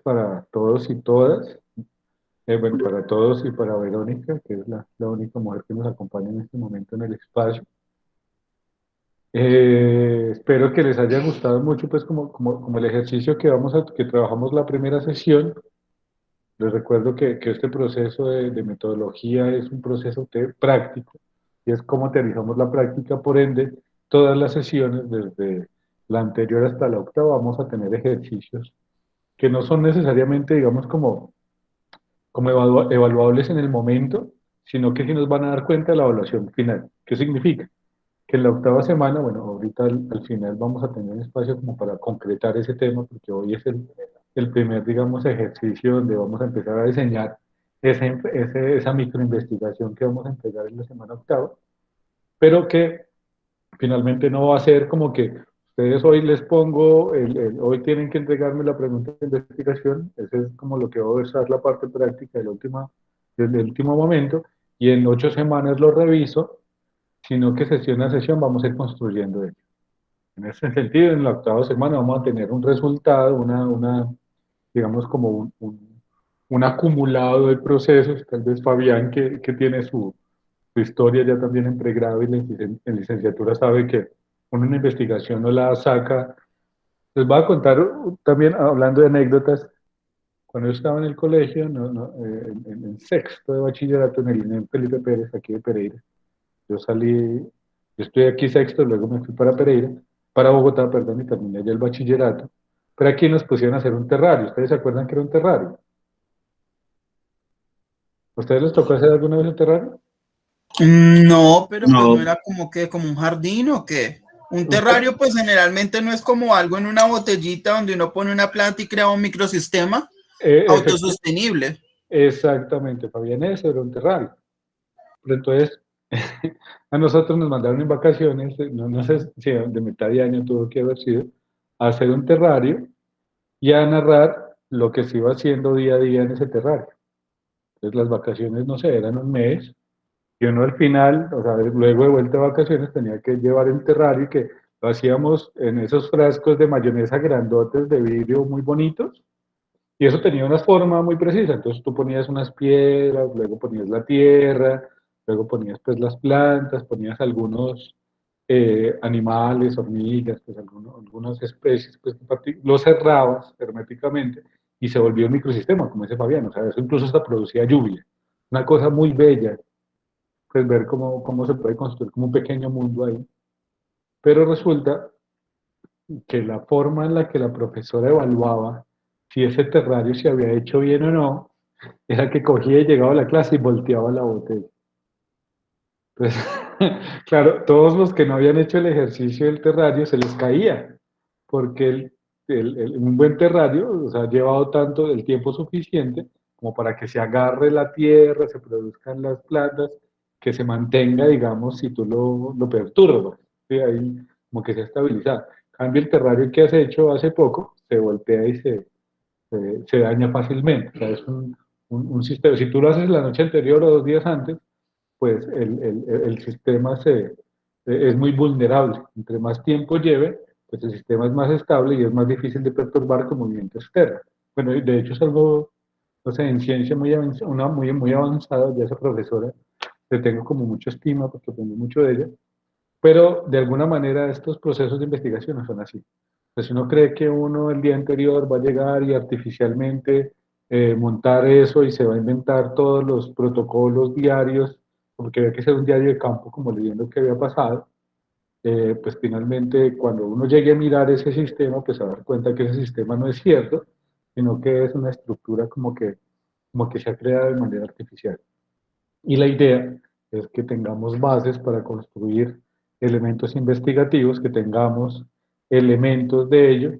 para todos y todas. Bueno, para todos y para Verónica, que es la única mujer que nos acompaña en este momento en el espacio. Espero que les haya gustado mucho, pues como el ejercicio que trabajamos la primera sesión. Les recuerdo que este proceso de metodología es un proceso práctico y es como aterrizamos la práctica. Por ende, todas las sesiones, desde la anterior hasta la octava, vamos a tener ejercicios que no son necesariamente, digamos, como evaluables en el momento, sino que sí nos van a dar cuenta de la evaluación final. ¿Qué significa? Que en la octava semana, bueno, ahorita al final vamos a tener un espacio como para concretar ese tema, porque hoy es el primer, digamos, ejercicio donde vamos a empezar a diseñar esa microinvestigación que vamos a entregar en la semana octava, pero que finalmente no va a ser como que ustedes hoy les pongo, hoy tienen que entregarme la pregunta de investigación, ese es como lo que va a ser la parte práctica del último momento, y en 8 semanas lo reviso, sino que sesión a sesión vamos a ir construyendo ello. En ese sentido, en la octava semana vamos a tener un resultado, digamos como un acumulado de procesos, tal vez Fabián, que tiene su historia ya también en pregrado y en licenciatura sabe que uno una investigación no la saca. Les voy a contar también, hablando de anécdotas, cuando yo estaba en el colegio, en sexto de bachillerato en el INEM Felipe Pérez, aquí de Pereira, yo salí, yo estoy aquí sexto, luego me fui para Pereira, para Bogotá, perdón, y terminé allá el bachillerato. Pero aquí nos pusieron a hacer un terrario. ¿Ustedes se acuerdan que era un terrario? ¿Ustedes les tocó hacer alguna vez un terrario? No, pero pues no No, era como que como un jardín o qué. Un Usted, terrario pues generalmente no es como algo en una botellita donde uno pone una planta y crea un microsistema efectivamente. autosostenible. Exactamente, Fabián, eso era un terrario. Pero entonces, a nosotros nos mandaron en vacaciones, no sé si de mitad de año tuvo que haber sido, a hacer un terrario y a narrar lo que se iba haciendo día a día en ese terrario. Entonces las vacaciones, no sé, eran un mes, y uno al final, o sea, luego de vuelta de vacaciones, tenía que llevar el terrario que lo hacíamos en esos frascos de mayonesa grandotes de vidrio muy bonitos, y eso tenía una forma muy precisa. Entonces tú ponías unas piedras, luego ponías la tierra, luego ponías pues las plantas, ponías algunos animales, hormigas, pues algunas especies, pues lo cerrabas herméticamente y se volvió un microsistema, como dice Fabián. O sea, eso incluso hasta producía lluvia. Una cosa muy bella, pues ver cómo se puede construir como un pequeño mundo ahí. Pero resulta que la forma en la que la profesora evaluaba si ese terrario se había hecho bien o no, era que cogía y llegaba a la clase y volteaba la botella. Entonces, claro, todos los que no habían hecho el ejercicio del terrario se les caía, porque un buen terrario, o sea, ha llevado tanto el tiempo suficiente como para que se agarre la tierra, se produzcan las plantas, que se mantenga, digamos, si tú lo perturbas, ¿sí? Ahí como que se estabiliza. Cambio el terrario que has hecho hace poco, se voltea y se daña fácilmente. O sea, es un sistema. Si tú lo haces la noche anterior o 2 días antes, pues el sistema es muy vulnerable. Entre más tiempo lleve, pues el sistema es más estable y es más difícil de perturbar con movimiento externo. Bueno, de hecho es algo, no sé, en ciencia muy avanzada, ya esa profesora le tengo como mucha estima porque aprendí mucho de ella, pero de alguna manera estos procesos de investigación no son así. Pues si uno cree que uno el día anterior va a llegar y artificialmente montar eso y se va a inventar todos los protocolos diarios, porque había que ser un diario de campo, como leyendo qué había pasado, pues finalmente cuando uno llegue a mirar ese sistema, pues se va a dar cuenta que ese sistema no es cierto, sino que es una estructura como que se ha creado de manera artificial. Y la idea es que tengamos bases para construir elementos investigativos, que tengamos elementos de ello,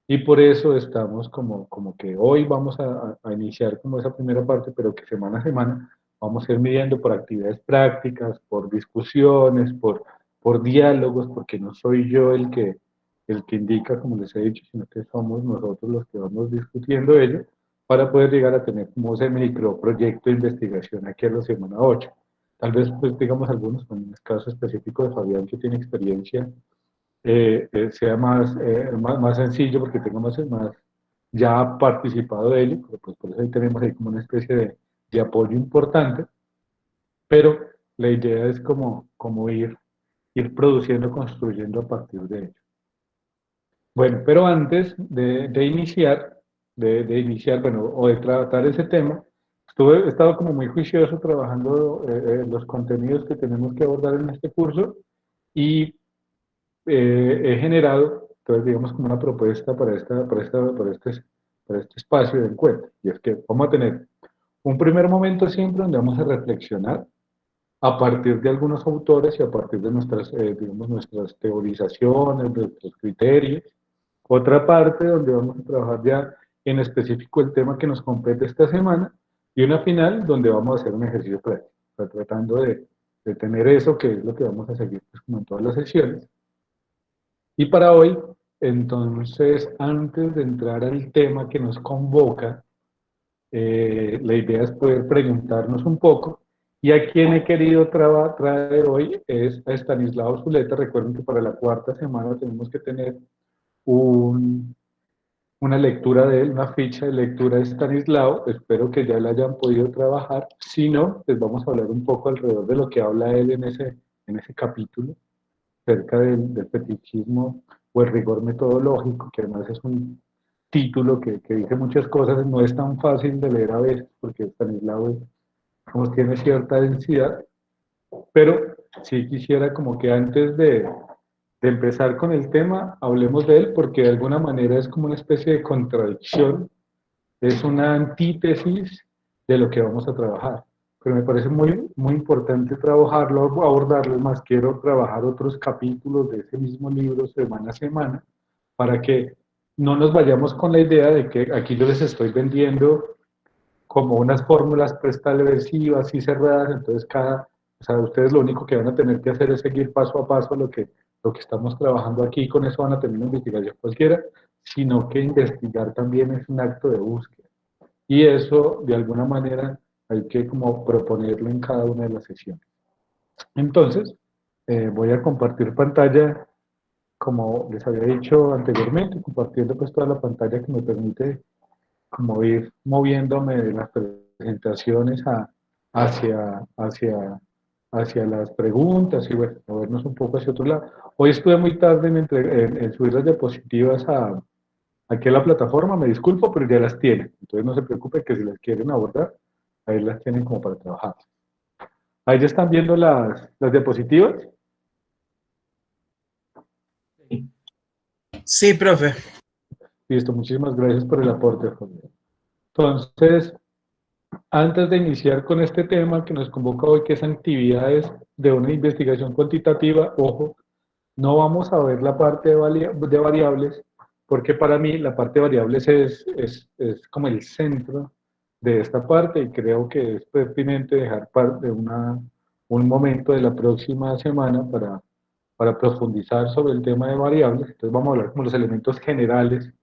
y por eso estamos como que hoy vamos a iniciar como esa primera parte, pero que semana a semana vamos a ir midiendo por actividades prácticas, por discusiones, por diálogos, porque no soy yo el que indica, como les he dicho, sino que somos nosotros los que vamos discutiendo ello para poder llegar a tener como ese microproyecto de investigación aquí a la semana 8. Tal vez, pues, digamos algunos, en el caso específico de Fabián, que tiene experiencia, sea más sencillo porque tenga más ya ha participado de ello, pero pues por eso ahí tenemos ahí como una especie de apoyo importante, pero la idea es como ir produciendo, construyendo a partir de ello. Bueno, pero antes de iniciar, bueno, o de tratar ese tema, he estado como muy juicioso trabajando los contenidos que tenemos que abordar en este curso y he generado, entonces, digamos, como una propuesta para este espacio de encuentro. Y es que vamos a tener un primer momento siempre donde vamos a reflexionar a partir de algunos autores y a partir de nuestras, digamos, nuestras teorizaciones, nuestros criterios. Otra parte donde vamos a trabajar ya en específico el tema que nos compete esta semana y una final donde vamos a hacer un ejercicio práctico, o sea, tratando de tener eso que es lo que vamos a seguir pues, como en todas las sesiones. Y para hoy, entonces, antes de entrar al tema que nos convoca, la idea es poder preguntarnos un poco. Y a quien he querido traer hoy es a Estanislao Zuleta. Recuerden que para la cuarta semana tenemos que tener una lectura de él, una ficha de lectura de Estanislao. Espero que ya la hayan podido trabajar. Si no, pues vamos a hablar un poco alrededor de lo que habla él en ese capítulo acerca del fetichismo o el rigor metodológico, que además es un título que dice muchas cosas, no es tan fácil de leer a veces, porque Stanislao tiene cierta densidad, pero sí quisiera como que antes de empezar con el tema, hablemos de él, porque de alguna manera es como una especie de contradicción, es una antítesis de lo que vamos a trabajar. Pero me parece muy, muy importante trabajarlo, abordarlo, más quiero trabajar otros capítulos de ese mismo libro semana a semana, para que no nos vayamos con la idea de que aquí yo les estoy vendiendo como unas fórmulas preestablecidas y cerradas, entonces o sea, ustedes lo único que van a tener que hacer es seguir paso a paso lo que estamos trabajando aquí, y con eso van a tener una investigación cualquiera, sino que investigar también es un acto de búsqueda. Y eso, de alguna manera, hay que como proponerlo en cada una de las sesiones. Entonces, voy a compartir pantalla, como les había dicho anteriormente, compartiendo pues toda la pantalla que me permite como ir moviéndome de las presentaciones hacia las preguntas y bueno, movernos un poco hacia otro lado. Hoy estuve muy tarde en subir las diapositivas aquí a la plataforma, me disculpo, pero ya las tienen. Entonces no se preocupe que si las quieren abordar, ahí las tienen como para trabajar. Ahí ya están viendo las diapositivas. Sí, profe. Listo, muchísimas gracias por el aporte, Jorge. Entonces, antes de iniciar con este tema que nos convoca hoy, que es actividades de una investigación cuantitativa, ojo, no vamos a ver la parte de variables, porque para mí la parte de variables es como el centro de esta parte y creo que es pertinente dejar parte de un momento de la próxima semana para profundizar sobre el tema de variables. Entonces vamos a hablar como los elementos generales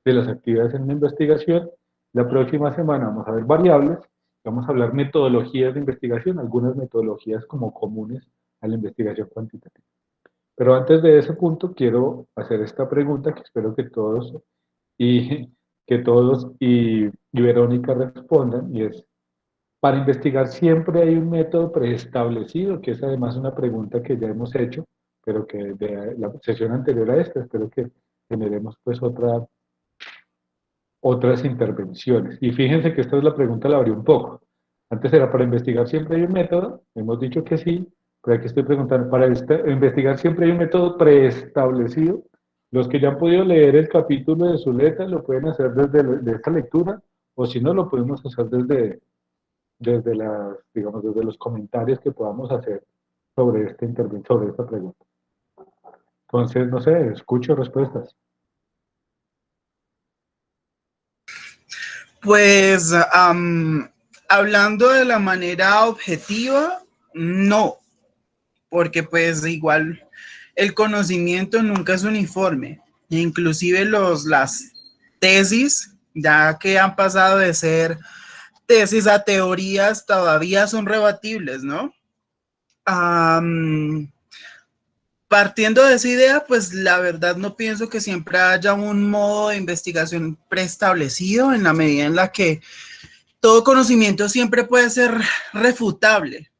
de las actividades en una investigación. La próxima semana vamos a ver variables, vamos a hablar metodologías de investigación, algunas metodologías como comunes a la investigación cuantitativa. Pero antes de ese punto quiero hacer esta pregunta que espero y, que todos y Verónica respondan, y es, para investigar siempre hay un método preestablecido, que es además una pregunta que ya hemos hecho, pero que de la sesión anterior a esta, espero que generemos pues otras intervenciones. Y fíjense que esta es la pregunta, la abrí un poco. Antes era para investigar siempre hay un método, hemos dicho que sí, pero aquí estoy preguntando, para investigar siempre hay un método preestablecido. Los que ya han podido leer el capítulo de Zuleta lo pueden hacer desde esta lectura, o si no, lo podemos hacer digamos, desde los comentarios que podamos hacer sobre esta pregunta. Entonces, no sé, escucho respuestas. Pues hablando de la manera objetiva, no, porque pues igual el conocimiento nunca es uniforme, inclusive las tesis, ya que han pasado de ser tesis a teorías, todavía son rebatibles, ¿no? partiendo de esa idea, pues la verdad no pienso que siempre haya un modo de investigación preestablecido en la medida en la que todo conocimiento siempre puede ser refutable.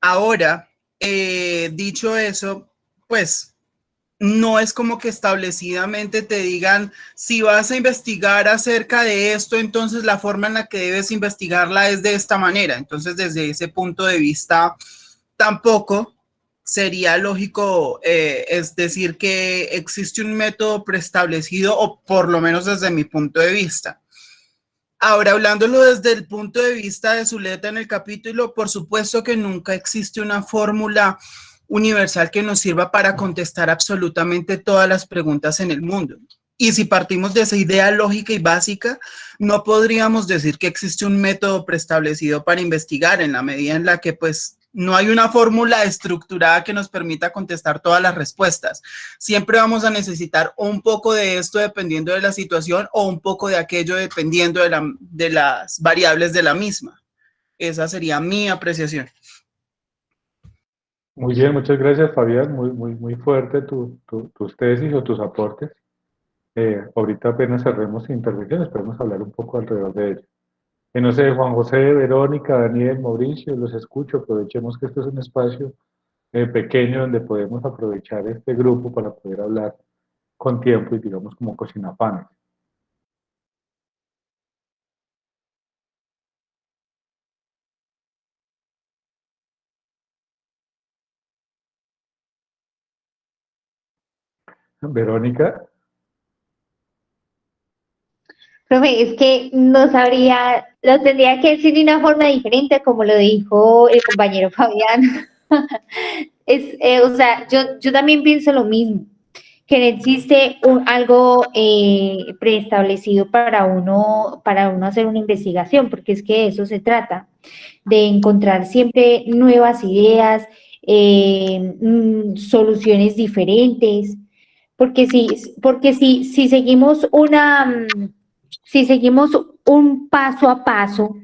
Ahora, dicho eso, pues no es como que establecidamente te digan, si vas a investigar acerca de esto, entonces la forma en la que debes investigarla es de esta manera. Entonces, desde ese punto de vista, tampoco sería lógico, es decir, que existe un método preestablecido, o por lo menos desde mi punto de vista. Ahora, hablándolo desde el punto de vista de Zuleta en el capítulo, por supuesto que nunca existe una fórmula universal que nos sirva para contestar absolutamente todas las preguntas en el mundo. Y si partimos de esa idea lógica y básica, no podríamos decir que existe un método preestablecido para investigar en la medida en la que pues no hay una fórmula estructurada que nos permita contestar todas las respuestas. Siempre vamos a necesitar un poco de esto dependiendo de la situación o un poco de aquello dependiendo de las variables de la misma. Esa sería mi apreciación. Muy bien, muchas gracias, Fabián. Muy fuerte tus tesis o tus aportes. Ahorita apenas cerremos intervenciones, podemos hablar un poco alrededor de ello. No sé, Juan José, Verónica, Daniel, Mauricio, los escucho. Aprovechemos que este es un espacio pequeño donde podemos aprovechar este grupo para poder hablar con tiempo y digamos como cocinapanes. Verónica, Profe, es que no sabría, lo tendría que decir de una forma diferente, como lo dijo el compañero Fabián. O sea, yo también pienso lo mismo, que no existe algo preestablecido para uno hacer una investigación, porque es que de eso se trata, de encontrar siempre nuevas ideas, soluciones diferentes, porque si seguimos si seguimos un paso a paso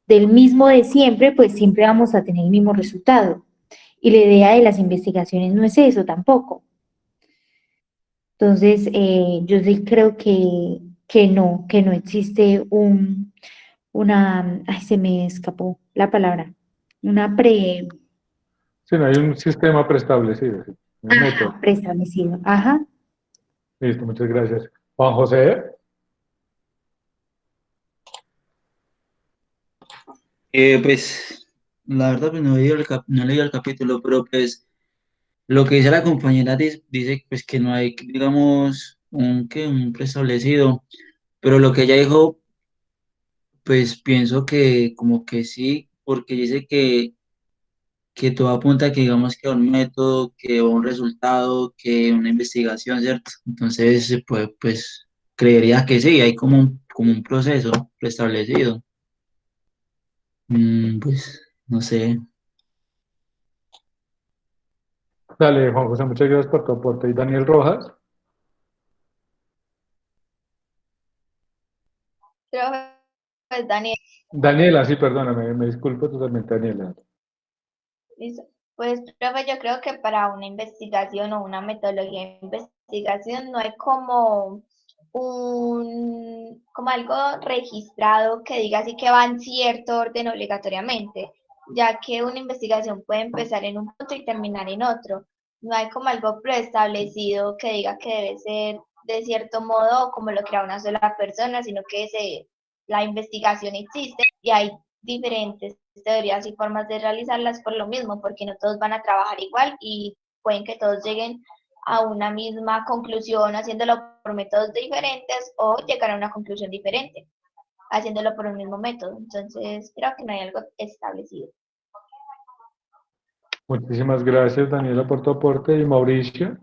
del mismo de siempre, pues siempre vamos a tener el mismo resultado. Y la idea de las investigaciones no es eso tampoco. Entonces, yo sí creo que no existe ay, se me escapó la palabra, una si no hay un sistema preestablecido, sí, un método. preestablecido, ajá. Listo, muchas gracias. Juan José, Pues la verdad pues no he leído no he leído el capítulo, pero pues lo que dice la compañera dice, pues que no hay, digamos, un preestablecido, pero lo que ella dijo, pues pienso que como que sí, porque dice que todo apunta a que digamos que a un método, que a un resultado, que una investigación, ¿cierto? Entonces, pues creería que sí, hay como un proceso preestablecido. Pues no sé. dale, Juan José, muchas gracias por tu aporte. Y Daniel Rojas, Pues Daniel, Daniela, sí, perdóname, me disculpo totalmente, Daniela. listo. Pues profe, yo creo que para una investigación o una metodología de investigación no hay como algo registrado que diga así que va en cierto orden obligatoriamente, ya que una investigación puede empezar en un punto y terminar en otro. No hay como algo preestablecido que diga que debe ser de cierto modo o como lo crea una sola persona, sino que la investigación existe y hay diferentes teorías y formas de realizarlas por lo mismo, porque no todos van a trabajar igual y pueden que todos lleguen a una misma conclusión haciéndolo por métodos diferentes o llegar a una conclusión diferente haciéndolo por un mismo método. Entonces, creo que no hay algo establecido. Muchísimas gracias, Daniela, por tu aporte. Y Mauricio,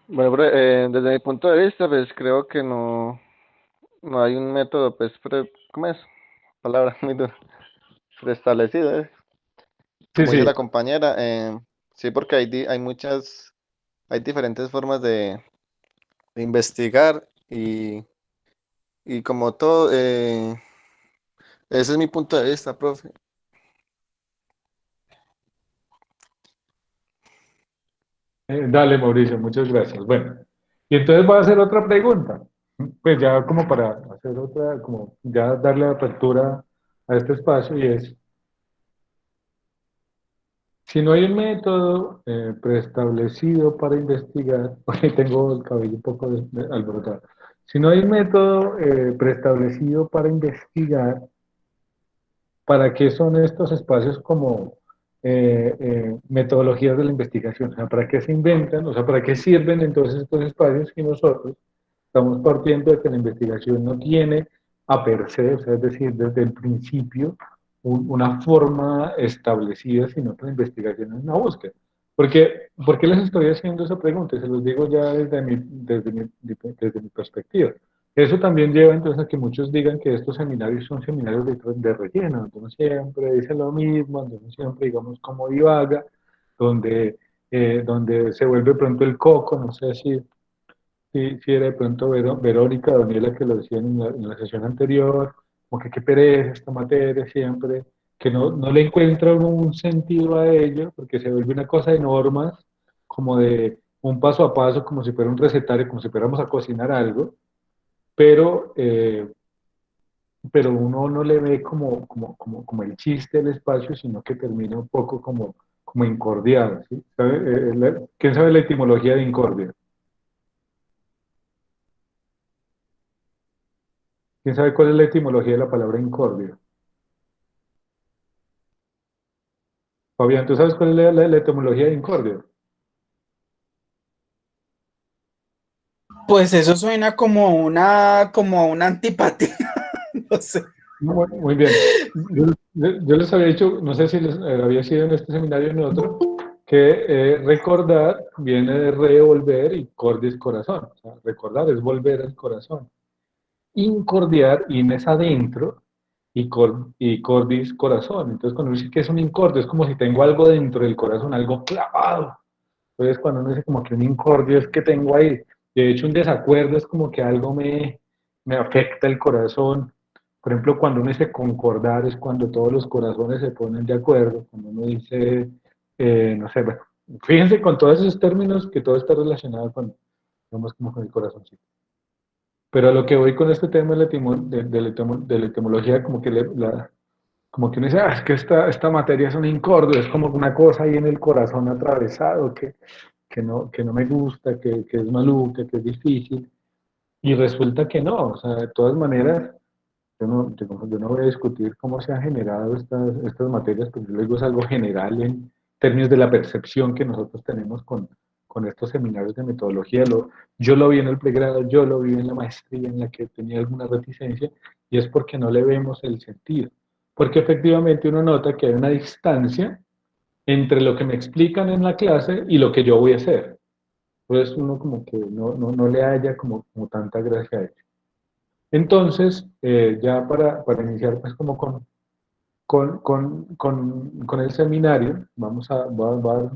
Bueno, desde mi punto de vista, pues creo que no hay un método, pues, ¿cómo es? Palabra muy dura, preestablecido, ¿eh? sí, Como dice sí, la compañera, sí, porque hay diferentes formas de investigar y como todo, ese es mi punto de vista, profe. Dale, Mauricio, muchas gracias. Bueno, y entonces voy a hacer otra pregunta, pues ya como para hacer otra, como ya darle apertura a este espacio y es, si no hay un método preestablecido para investigar, porque tengo el cabello un poco alborotado, si no hay un método preestablecido para investigar, ¿para qué son estos espacios como metodologías de la investigación? O sea, ¿para qué se inventan? O sea, ¿para qué sirven entonces estos espacios si nosotros estamos partiendo de que la investigación no tiene a per se, o sea, es decir, desde el principio, una forma establecida, sino que la investigación es una búsqueda? ¿Por qué les estoy haciendo esa pregunta? Se los digo ya desde mi perspectiva. Eso también lleva entonces a que muchos digan que estos seminarios son seminarios de relleno, donde uno siempre dice lo mismo, donde uno siempre, digamos, como divaga, donde se vuelve pronto el coco, no sé si era de pronto Verónica, Daniela, que lo decían en la sesión anterior, como que qué pereza esta materia siempre, que no le encuentra uno un sentido a ello, porque se vuelve una cosa de normas, como de un paso a paso, como si fuera un recetario, como si fuéramos a cocinar algo, pero, eh, pero uno no le ve como el chiste del espacio, sino que termina un poco como incordiado, ¿sí? ¿Quién sabe la etimología de incordia? ¿Quién sabe cuál es la etimología de la palabra incordio? Fabián, ¿tú sabes cuál es la etimología de incordio? Pues eso suena como una antipatía, no sé. Muy bien. Yo les había dicho, no sé si les había sido en este seminario o en otro, que recordar viene de revolver y cordis corazón. O sea, recordar es volver al corazón. Incordiar, in es adentro y cordis corazón. Entonces, cuando uno dice que es un incordio, es como si tengo algo dentro del corazón, algo clavado. Entonces, cuando uno dice como que un incordio es que tengo ahí, de hecho, un desacuerdo es como que algo me afecta el corazón. Por ejemplo, cuando uno dice concordar es cuando todos los corazones se ponen de acuerdo. Cuando uno dice, no sé, bueno, fíjense con todos esos términos que todo está relacionado con, digamos, como con el corazoncito. Pero a lo que voy con este tema de la etimología, como que, como que uno dice, es que esta materia es un incordio, es como una cosa ahí en el corazón atravesado que no me gusta, que es maluca, que es difícil. Y resulta que no, o sea, de todas maneras, yo no voy a discutir cómo se han generado estas materias, porque yo digo es algo general en términos de la percepción que nosotros tenemos con estos seminarios de metodología. Yo lo vi en el pregrado, yo lo vi en la maestría en la que tenía alguna reticencia, y es porque no le vemos el sentido. Porque efectivamente uno nota que hay una distancia entre lo que me explican en la clase y lo que yo voy a hacer. Entonces uno como que no le haya como tanta gracia a ello. Entonces, ya para iniciar pues como con el seminario, voy a dar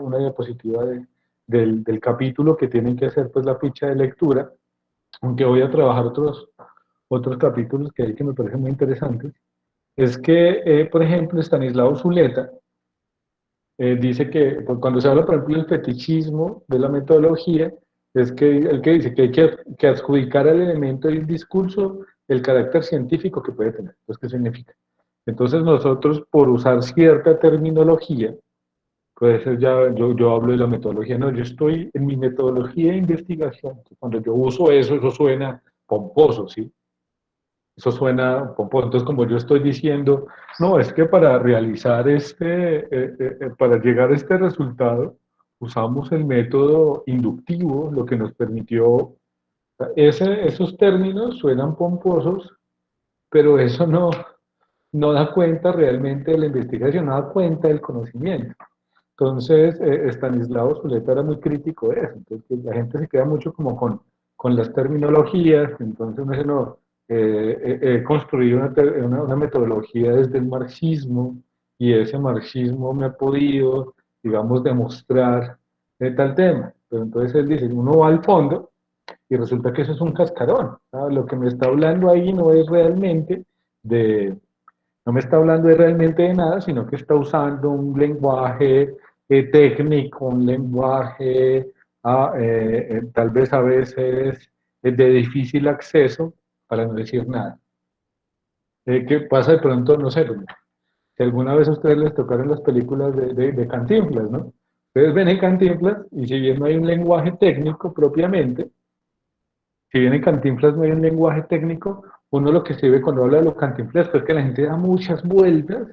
una diapositiva del capítulo que tienen que hacer pues la ficha de lectura, aunque voy a trabajar otros capítulos que hay que me parecen muy interesantes. Es que, por ejemplo, Stanislao Zuleta dice que pues, cuando se habla, por ejemplo, del fetichismo de la metodología, es que el que dice que hay que adjudicar al elemento del discurso el carácter científico que puede tener. Entonces, ¿qué significa? Entonces nosotros, por usar cierta terminología, puede ser ya, yo hablo de la metodología, no, yo estoy en mi metodología de investigación. Cuando yo uso eso suena pomposo, ¿sí? Eso suena pomposo. Entonces, como yo estoy diciendo, no, es que para realizar para llegar a este resultado, usamos el método inductivo, lo que nos permitió, esos términos suenan pomposos, pero eso no da cuenta realmente de la investigación, no da cuenta del conocimiento. Entonces, Stanislao Zuleta era muy crítico de eso. Entonces, la gente se queda mucho como con las terminologías. Entonces, uno dice, no, he construido una metodología desde el marxismo y ese marxismo me ha podido, digamos, demostrar tal tema. Pero entonces él dice, uno va al fondo y resulta que eso es un cascarón. ¿Sabes? Lo que me está hablando ahí no me está hablando realmente de nada, sino que está usando un lenguaje técnico, un lenguaje tal vez a veces de difícil acceso, para no decir nada. ¿Qué pasa de pronto? No sé, si alguna vez a ustedes les tocaron las películas de Cantinflas, ¿no? Ustedes ven en Cantinflas y si bien no hay un lenguaje técnico propiamente, si bien en Cantinflas no hay un lenguaje técnico, uno lo que se ve cuando habla de los cantinflescos es que la gente da muchas vueltas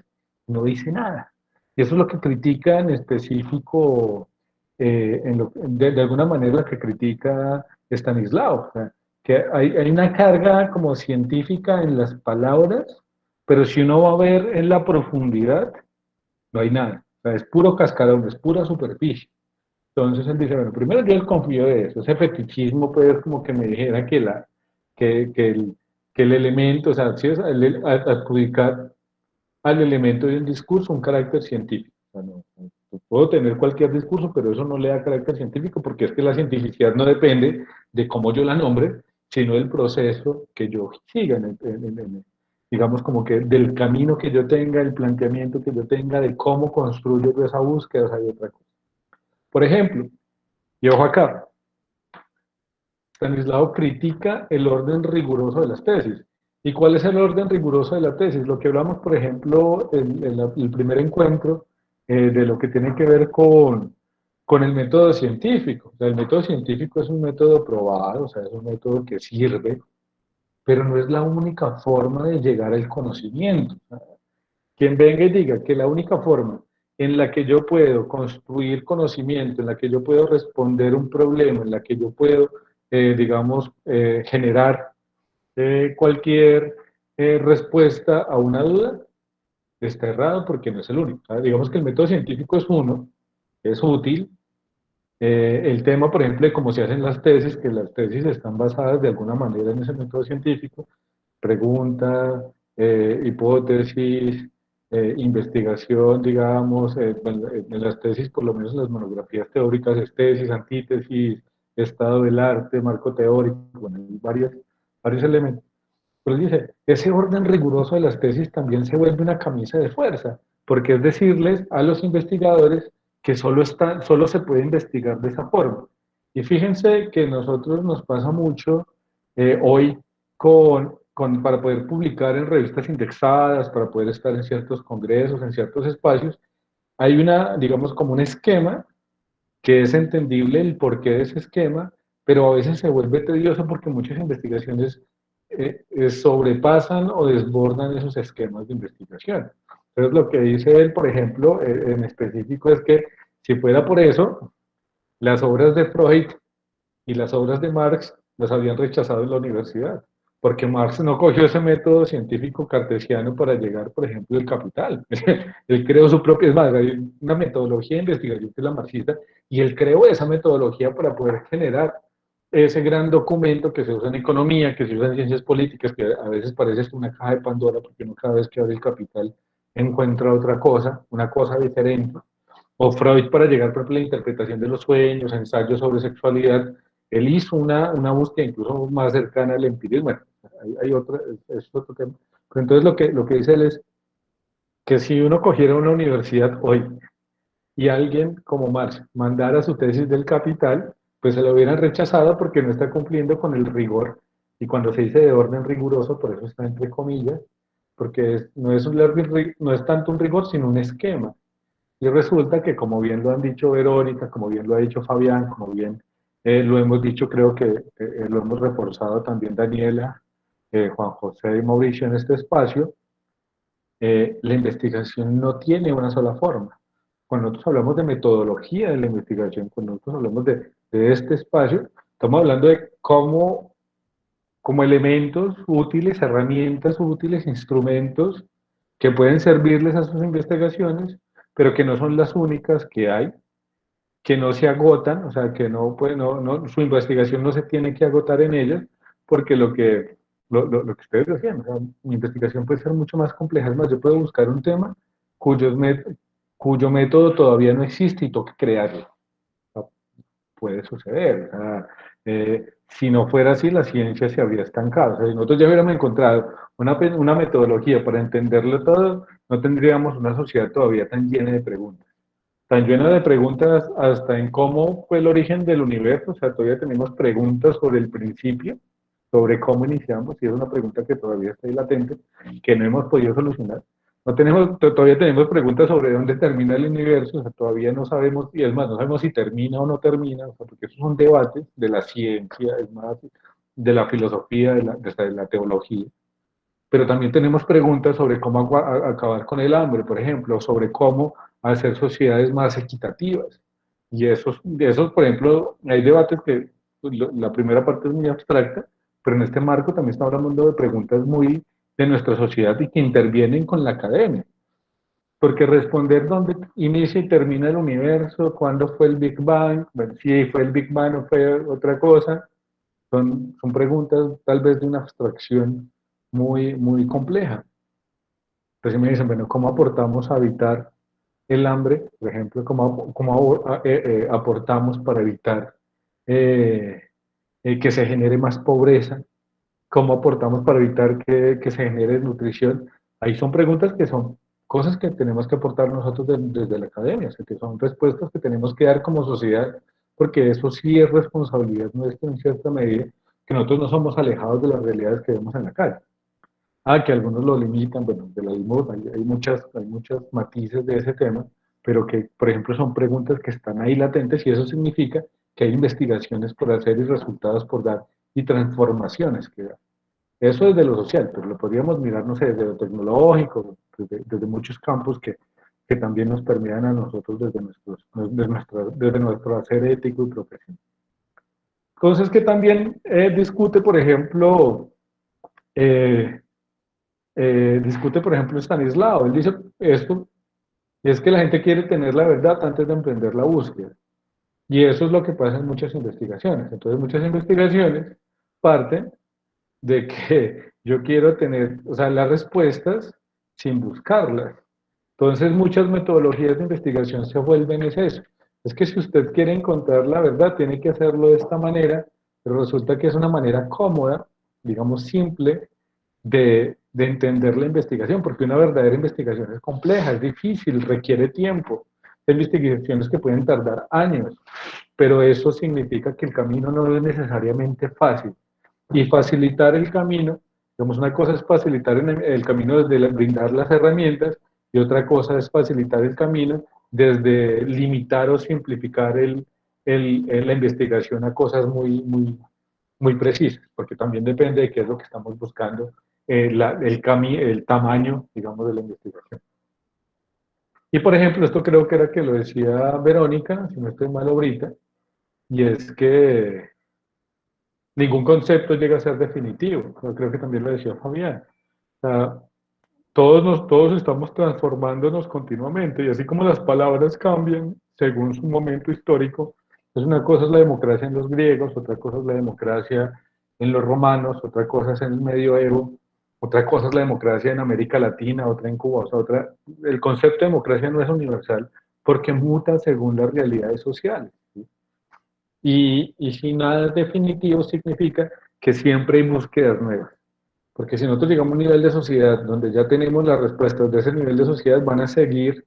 y no dice nada. Y eso es lo que critica en específico, de alguna manera lo que critica Stanislao. O sea, que hay una carga como científica en las palabras, pero si uno va a ver en la profundidad, no hay nada. O sea, es puro cascarón, es pura superficie. Entonces él dice, bueno, primero yo confío de eso, ese fetichismo pues como que me dijera que el elemento, o sea, si es adjudicar al elemento de un discurso un carácter científico. O sea, puedo tener cualquier discurso, pero eso no le da carácter científico porque es que la cientificidad no depende de cómo yo la nombre, sino del proceso que yo siga, digamos como que del camino que yo tenga, el planteamiento que yo tenga, de cómo construyo yo esa búsqueda, o sea, hay otra cosa. Por ejemplo, y ojo acá, Stanislao critica el orden riguroso de las tesis. ¿Y cuál es el orden riguroso de la tesis? Lo que hablamos, por ejemplo, en el primer encuentro, de lo que tiene que ver con el método científico. O sea, el método científico es un método probado, o sea, es un método que sirve, pero no es la única forma de llegar al conocimiento. Quien venga y diga que la única forma en la que yo puedo construir conocimiento, en la que yo puedo responder un problema, en la que yo puedo, digamos, generar cualquier respuesta a una duda, está errado porque no es el único. ¿Sabes? Digamos que el método científico es uno, es útil. El tema, por ejemplo, de cómo se hacen las tesis, que las tesis están basadas de alguna manera en ese método científico, pregunta, hipótesis, investigación, digamos, bueno, en las tesis, por lo menos en las monografías teóricas, es tesis, antítesis, estado del arte, marco teórico, bueno, hay varios elementos. Pero dice, ese orden riguroso de las tesis también se vuelve una camisa de fuerza, porque es decirles a los investigadores que solo se puede investigar de esa forma. Y fíjense que a nosotros nos pasa mucho hoy para poder publicar en revistas indexadas, para poder estar en ciertos congresos, en ciertos espacios, hay digamos, como un esquema que es entendible el porqué de ese esquema, pero a veces se vuelve tedioso porque muchas investigaciones sobrepasan o desbordan esos esquemas de investigación. Entonces, lo que dice él, por ejemplo, en específico, es que si fuera por eso, las obras de Freud y las obras de Marx las habían rechazado en la universidad, porque Marx no cogió ese método científico cartesiano para llegar, por ejemplo, al Capital. Él creó su propia, es más, hay una metodología de investigación que es la marxista, y él creó esa metodología para poder generar ese gran documento que se usa en economía, que se usa en ciencias políticas, que a veces parece una caja de Pandora, porque uno cada vez que abre el Capital encuentra otra cosa, una cosa diferente. O Freud para llegar, por ejemplo, a la interpretación de los sueños, ensayos sobre sexualidad, él hizo una búsqueda incluso más cercana al empirismo. Bueno, hay otra, es otro tema. Pero entonces lo que dice él es que si uno cogiera una universidad hoy y alguien como Marx mandara su tesis del Capital, pues se lo hubieran rechazado porque no está cumpliendo con el rigor. Y cuando se dice de orden riguroso, por eso está entre comillas, porque no es tanto un rigor, sino un esquema. Y resulta que, como bien lo han dicho Verónica, como bien lo ha dicho Fabián, como bien lo hemos dicho, creo que lo hemos reforzado también Daniela, Juan José y Mauricio en este espacio, la investigación no tiene una sola forma. Cuando nosotros hablamos de metodología de la investigación, cuando nosotros hablamos de este espacio, estamos hablando de cómo, como elementos útiles, herramientas útiles, instrumentos que pueden servirles a sus investigaciones, pero que no son las únicas que hay, que no se agotan, o sea, que su investigación no se tiene que agotar en ellas, porque lo que ustedes decían, o sea, mi investigación puede ser mucho más compleja. Es más, yo puedo buscar un tema cuyo método todavía no existe y toque crearlo. O sea, puede suceder. O sea, si no fuera así, la ciencia se habría estancado. O sea, si nosotros ya hubiéramos encontrado una metodología para entenderlo todo, no tendríamos una sociedad todavía tan llena de preguntas, tan llena de preguntas hasta en cómo fue el origen del universo, o sea, todavía tenemos preguntas sobre el principio, sobre cómo iniciamos, y es una pregunta que todavía está ahí latente, que no hemos podido solucionar. No tenemos, todavía tenemos preguntas sobre dónde termina el universo, o sea, todavía no sabemos, y es más, no sabemos si termina o no termina, o sea, porque esos son debates de la ciencia, es más, de la filosofía, de la teología. Pero también tenemos preguntas sobre cómo acabar con el hambre, por ejemplo, sobre cómo hacer sociedades más equitativas. Y esos, por ejemplo, hay debates que la primera parte es muy abstracta, pero en este marco también estamos hablando de preguntas muy de nuestra sociedad y que intervienen con la academia. Porque responder dónde inicia y termina el universo, cuándo fue el Big Bang, bueno, si fue el Big Bang o fue otra cosa, son preguntas tal vez de una abstracción muy, muy compleja. Entonces me dicen, bueno, ¿cómo aportamos a evitar el hambre? Por ejemplo, ¿cómo aportamos para evitar que se genere más pobreza? ¿Cómo aportamos para evitar que se genere desnutrición? Ahí son preguntas que son cosas que tenemos que aportar nosotros desde la academia, o sea, que son respuestas que tenemos que dar como sociedad, porque eso sí es responsabilidad nuestra en cierta medida, que nosotros no somos alejados de las realidades que vemos en la calle. Que algunos lo limitan, bueno, de la misma, hay muchos matices de ese tema, pero que, por ejemplo, son preguntas que están ahí latentes y eso significa que hay investigaciones por hacer y resultados por dar y transformaciones que dar. Eso es de lo social, pero lo podríamos mirar, no sé, desde lo tecnológico, desde muchos campos que también nos permean a nosotros desde nuestro hacer ético y profesional. Entonces, que también discute, por ejemplo, eh, Stanislao. Él dice esto, es que la gente quiere tener la verdad antes de emprender la búsqueda. Y eso es lo que pasa en muchas investigaciones. Entonces, muchas investigaciones parten de que yo quiero tener, o sea, las respuestas sin buscarlas. Entonces, muchas metodologías de investigación se vuelven es eso. Es que si usted quiere encontrar la verdad, tiene que hacerlo de esta manera, pero resulta que es una manera cómoda, digamos simple, de entender la investigación, porque una verdadera investigación es compleja, es difícil, requiere tiempo. Hay investigaciones que pueden tardar años, pero eso significa que el camino no es necesariamente fácil. Y facilitar el camino, digamos, una cosa es facilitar el camino desde brindar las herramientas y otra cosa es facilitar el camino desde limitar o simplificar la investigación a cosas muy precisas, porque también depende de qué es lo que estamos buscando, el tamaño, digamos, de la investigación. Y por ejemplo, esto creo que era que lo decía Verónica, si no estoy mal ahorita, y es que ningún concepto llega a ser definitivo. Yo creo que también lo decía Fabián. O sea, todos estamos transformándonos continuamente y así como las palabras cambian según su momento histórico, pues una cosa es la democracia en los griegos, otra cosa es la democracia en los romanos, otra cosa es en el medioevo, otra cosa es la democracia en América Latina, otra en Cuba, o sea, el concepto de democracia no es universal porque muta según las realidades sociales. ¿Sí? Y si nada es definitivo significa que siempre hay búsquedas nuevas. Porque si nosotros llegamos a un nivel de sociedad donde ya tenemos las respuestas de ese nivel de sociedad, van a seguir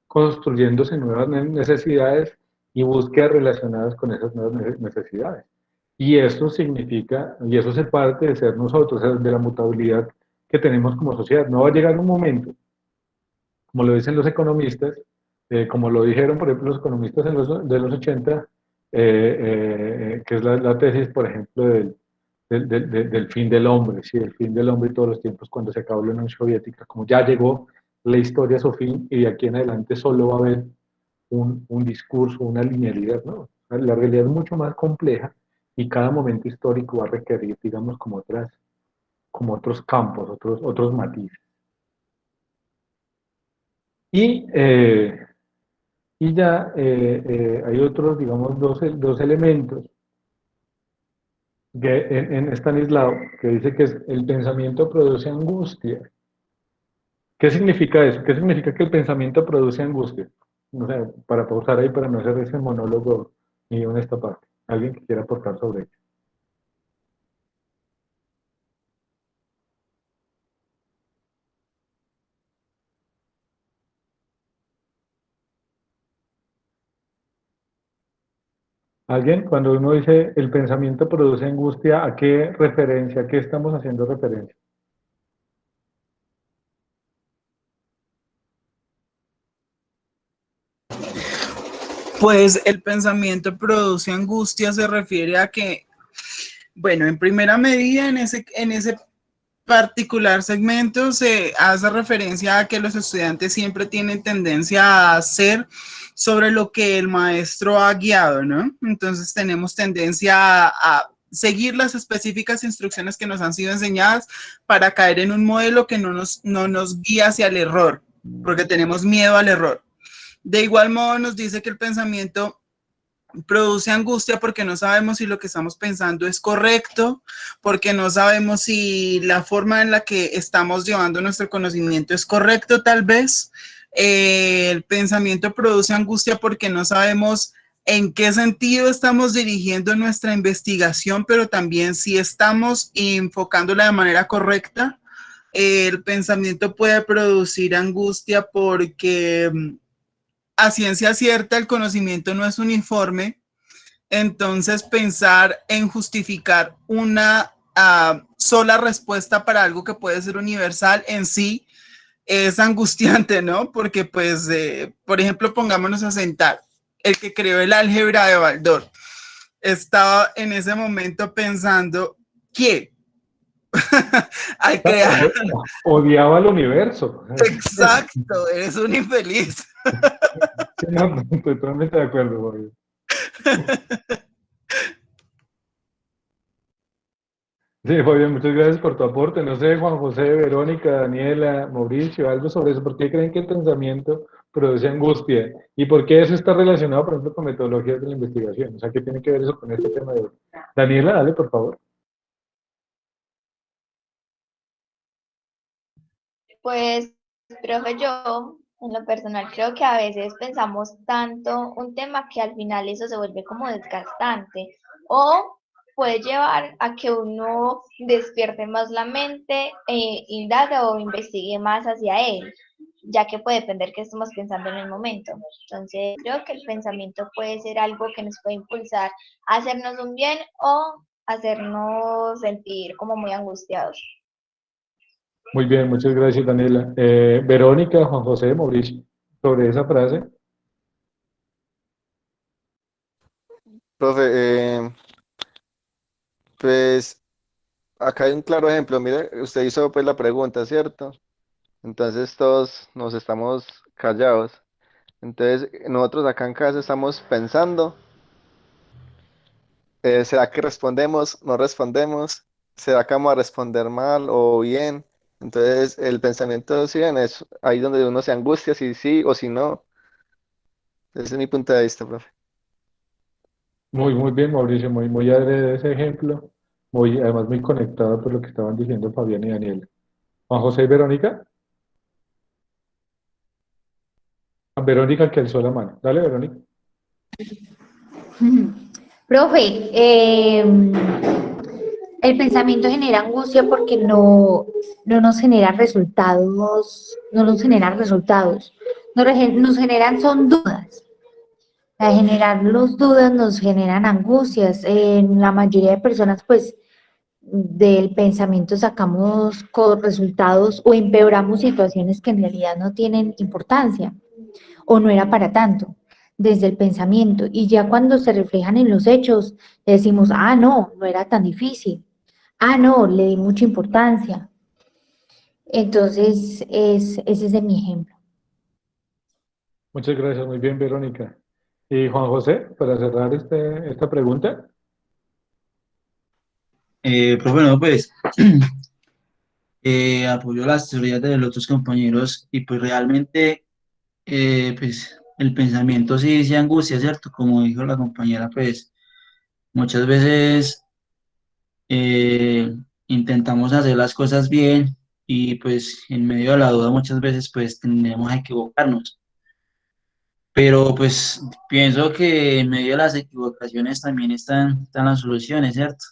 construyéndose nuevas necesidades y búsquedas relacionadas con esas nuevas necesidades. Y eso significa, y eso es parte de ser nosotros, de la mutabilidad que tenemos como sociedad. No va a llegar un momento, como lo dicen los economistas, como lo dijeron, por ejemplo, los economistas de los 80, que es la tesis, por ejemplo, del fin del hombre, ¿sí? El fin del hombre y todos los tiempos cuando se acabó la Unión Soviética, como ya llegó la historia a su fin y de aquí en adelante solo va a haber un discurso, una linealidad, ¿no? La realidad es mucho más compleja y cada momento histórico va a requerir, digamos, como otros campos, otros matices. Y, y ya hay otros, digamos, dos elementos que en Stanislao, que dice que el pensamiento produce angustia. ¿Qué significa eso? ¿Qué significa que el pensamiento produce angustia? No sé, para pausar ahí, para no hacer ese monólogo mío en esta parte. ¿Alguien que quiera aportar sobre ello? ¿Alguien? Cuando uno dice el pensamiento produce angustia, ¿a qué referencia? ¿A qué estamos haciendo referencia? Pues el pensamiento produce angustia se refiere a que, bueno, en primera medida, en ese particular segmento se hace referencia a que los estudiantes siempre tienen tendencia a hacer sobre lo que el maestro ha guiado, ¿no? Entonces tenemos tendencia a seguir las específicas instrucciones que nos han sido enseñadas para caer en un modelo que no nos guía hacia el error, porque tenemos miedo al error. De igual modo nos dice que el pensamiento produce angustia porque no sabemos si lo que estamos pensando es correcto, porque no sabemos si la forma en la que estamos llevando nuestro conocimiento es correcto, tal vez. El pensamiento produce angustia porque no sabemos en qué sentido estamos dirigiendo nuestra investigación, pero también si estamos enfocándola de manera correcta. El pensamiento puede producir angustia porque a ciencia cierta el conocimiento no es uniforme, entonces pensar en justificar una sola respuesta para algo que puede ser universal en sí es angustiante, ¿no? Porque pues, por ejemplo, pongámonos a sentar. El que creó el álgebra de Baldor estaba en ese momento pensando, ¿qué? Al crear. Odiaba el universo. Exacto, eres un infeliz. Sí, no, totalmente de acuerdo, Bobby. Sí, Fabián, muchas gracias por tu aporte. No sé, Juan José, Verónica, Daniela, Mauricio, algo sobre eso. ¿Por qué creen que el pensamiento produce angustia? ¿Y por qué eso está relacionado, por ejemplo, con metodologías de la investigación? O sea, ¿qué tiene que ver eso con este tema de hoy? Daniela, dale, por favor. Pues, profe, yo en lo personal creo que a veces pensamos tanto un tema que al final eso se vuelve como desgastante o puede llevar a que uno despierte más la mente, indague o investigue más hacia él, ya que puede depender qué estemos pensando en el momento. Entonces, creo que el pensamiento puede ser algo que nos puede impulsar a hacernos un bien o hacernos sentir como muy angustiados. Muy bien, muchas gracias, Daniela. Verónica, Juan José, Mauricio, sobre esa frase. Profe, pues acá hay un claro ejemplo. Mire, usted hizo pues la pregunta, ¿cierto? Entonces todos nos estamos callados. Entonces nosotros acá en casa estamos pensando, ¿será que respondemos? ¿No respondemos? ¿Será que vamos a responder mal o bien? Entonces el pensamiento, si bien es ahí donde uno se angustia, si sí o si no. Ese es mi punto de vista, profe. Muy bien, Mauricio, muy de ese ejemplo. Muy, además, muy conectado por lo que estaban diciendo Fabián y Daniela. Juan José y Verónica. Verónica que alzó la mano. Dale, Verónica. Profe, el pensamiento genera angustia porque no nos genera resultados, no nos genera resultados. Nos generan son dudas. A generar los dudas nos generan angustias. En la mayoría de personas, pues, del pensamiento sacamos resultados o empeoramos situaciones que en realidad no tienen importancia o no era para tanto desde el pensamiento. Y ya cuando se reflejan en los hechos, decimos, ah, no, no era tan difícil. Ah, no, le di mucha importancia. Entonces, ese es de mi ejemplo. Muchas gracias, muy bien, Verónica. Y Juan José, para cerrar esta pregunta. Profe, no, pues apoyo las teorías de los otros compañeros y pues realmente pues el pensamiento sí se angustia, ¿cierto? Como dijo la compañera, pues muchas veces intentamos hacer las cosas bien y pues en medio de la duda muchas veces pues tendemos a equivocarnos. Pero pues pienso que en medio de las equivocaciones también están las soluciones, ¿cierto?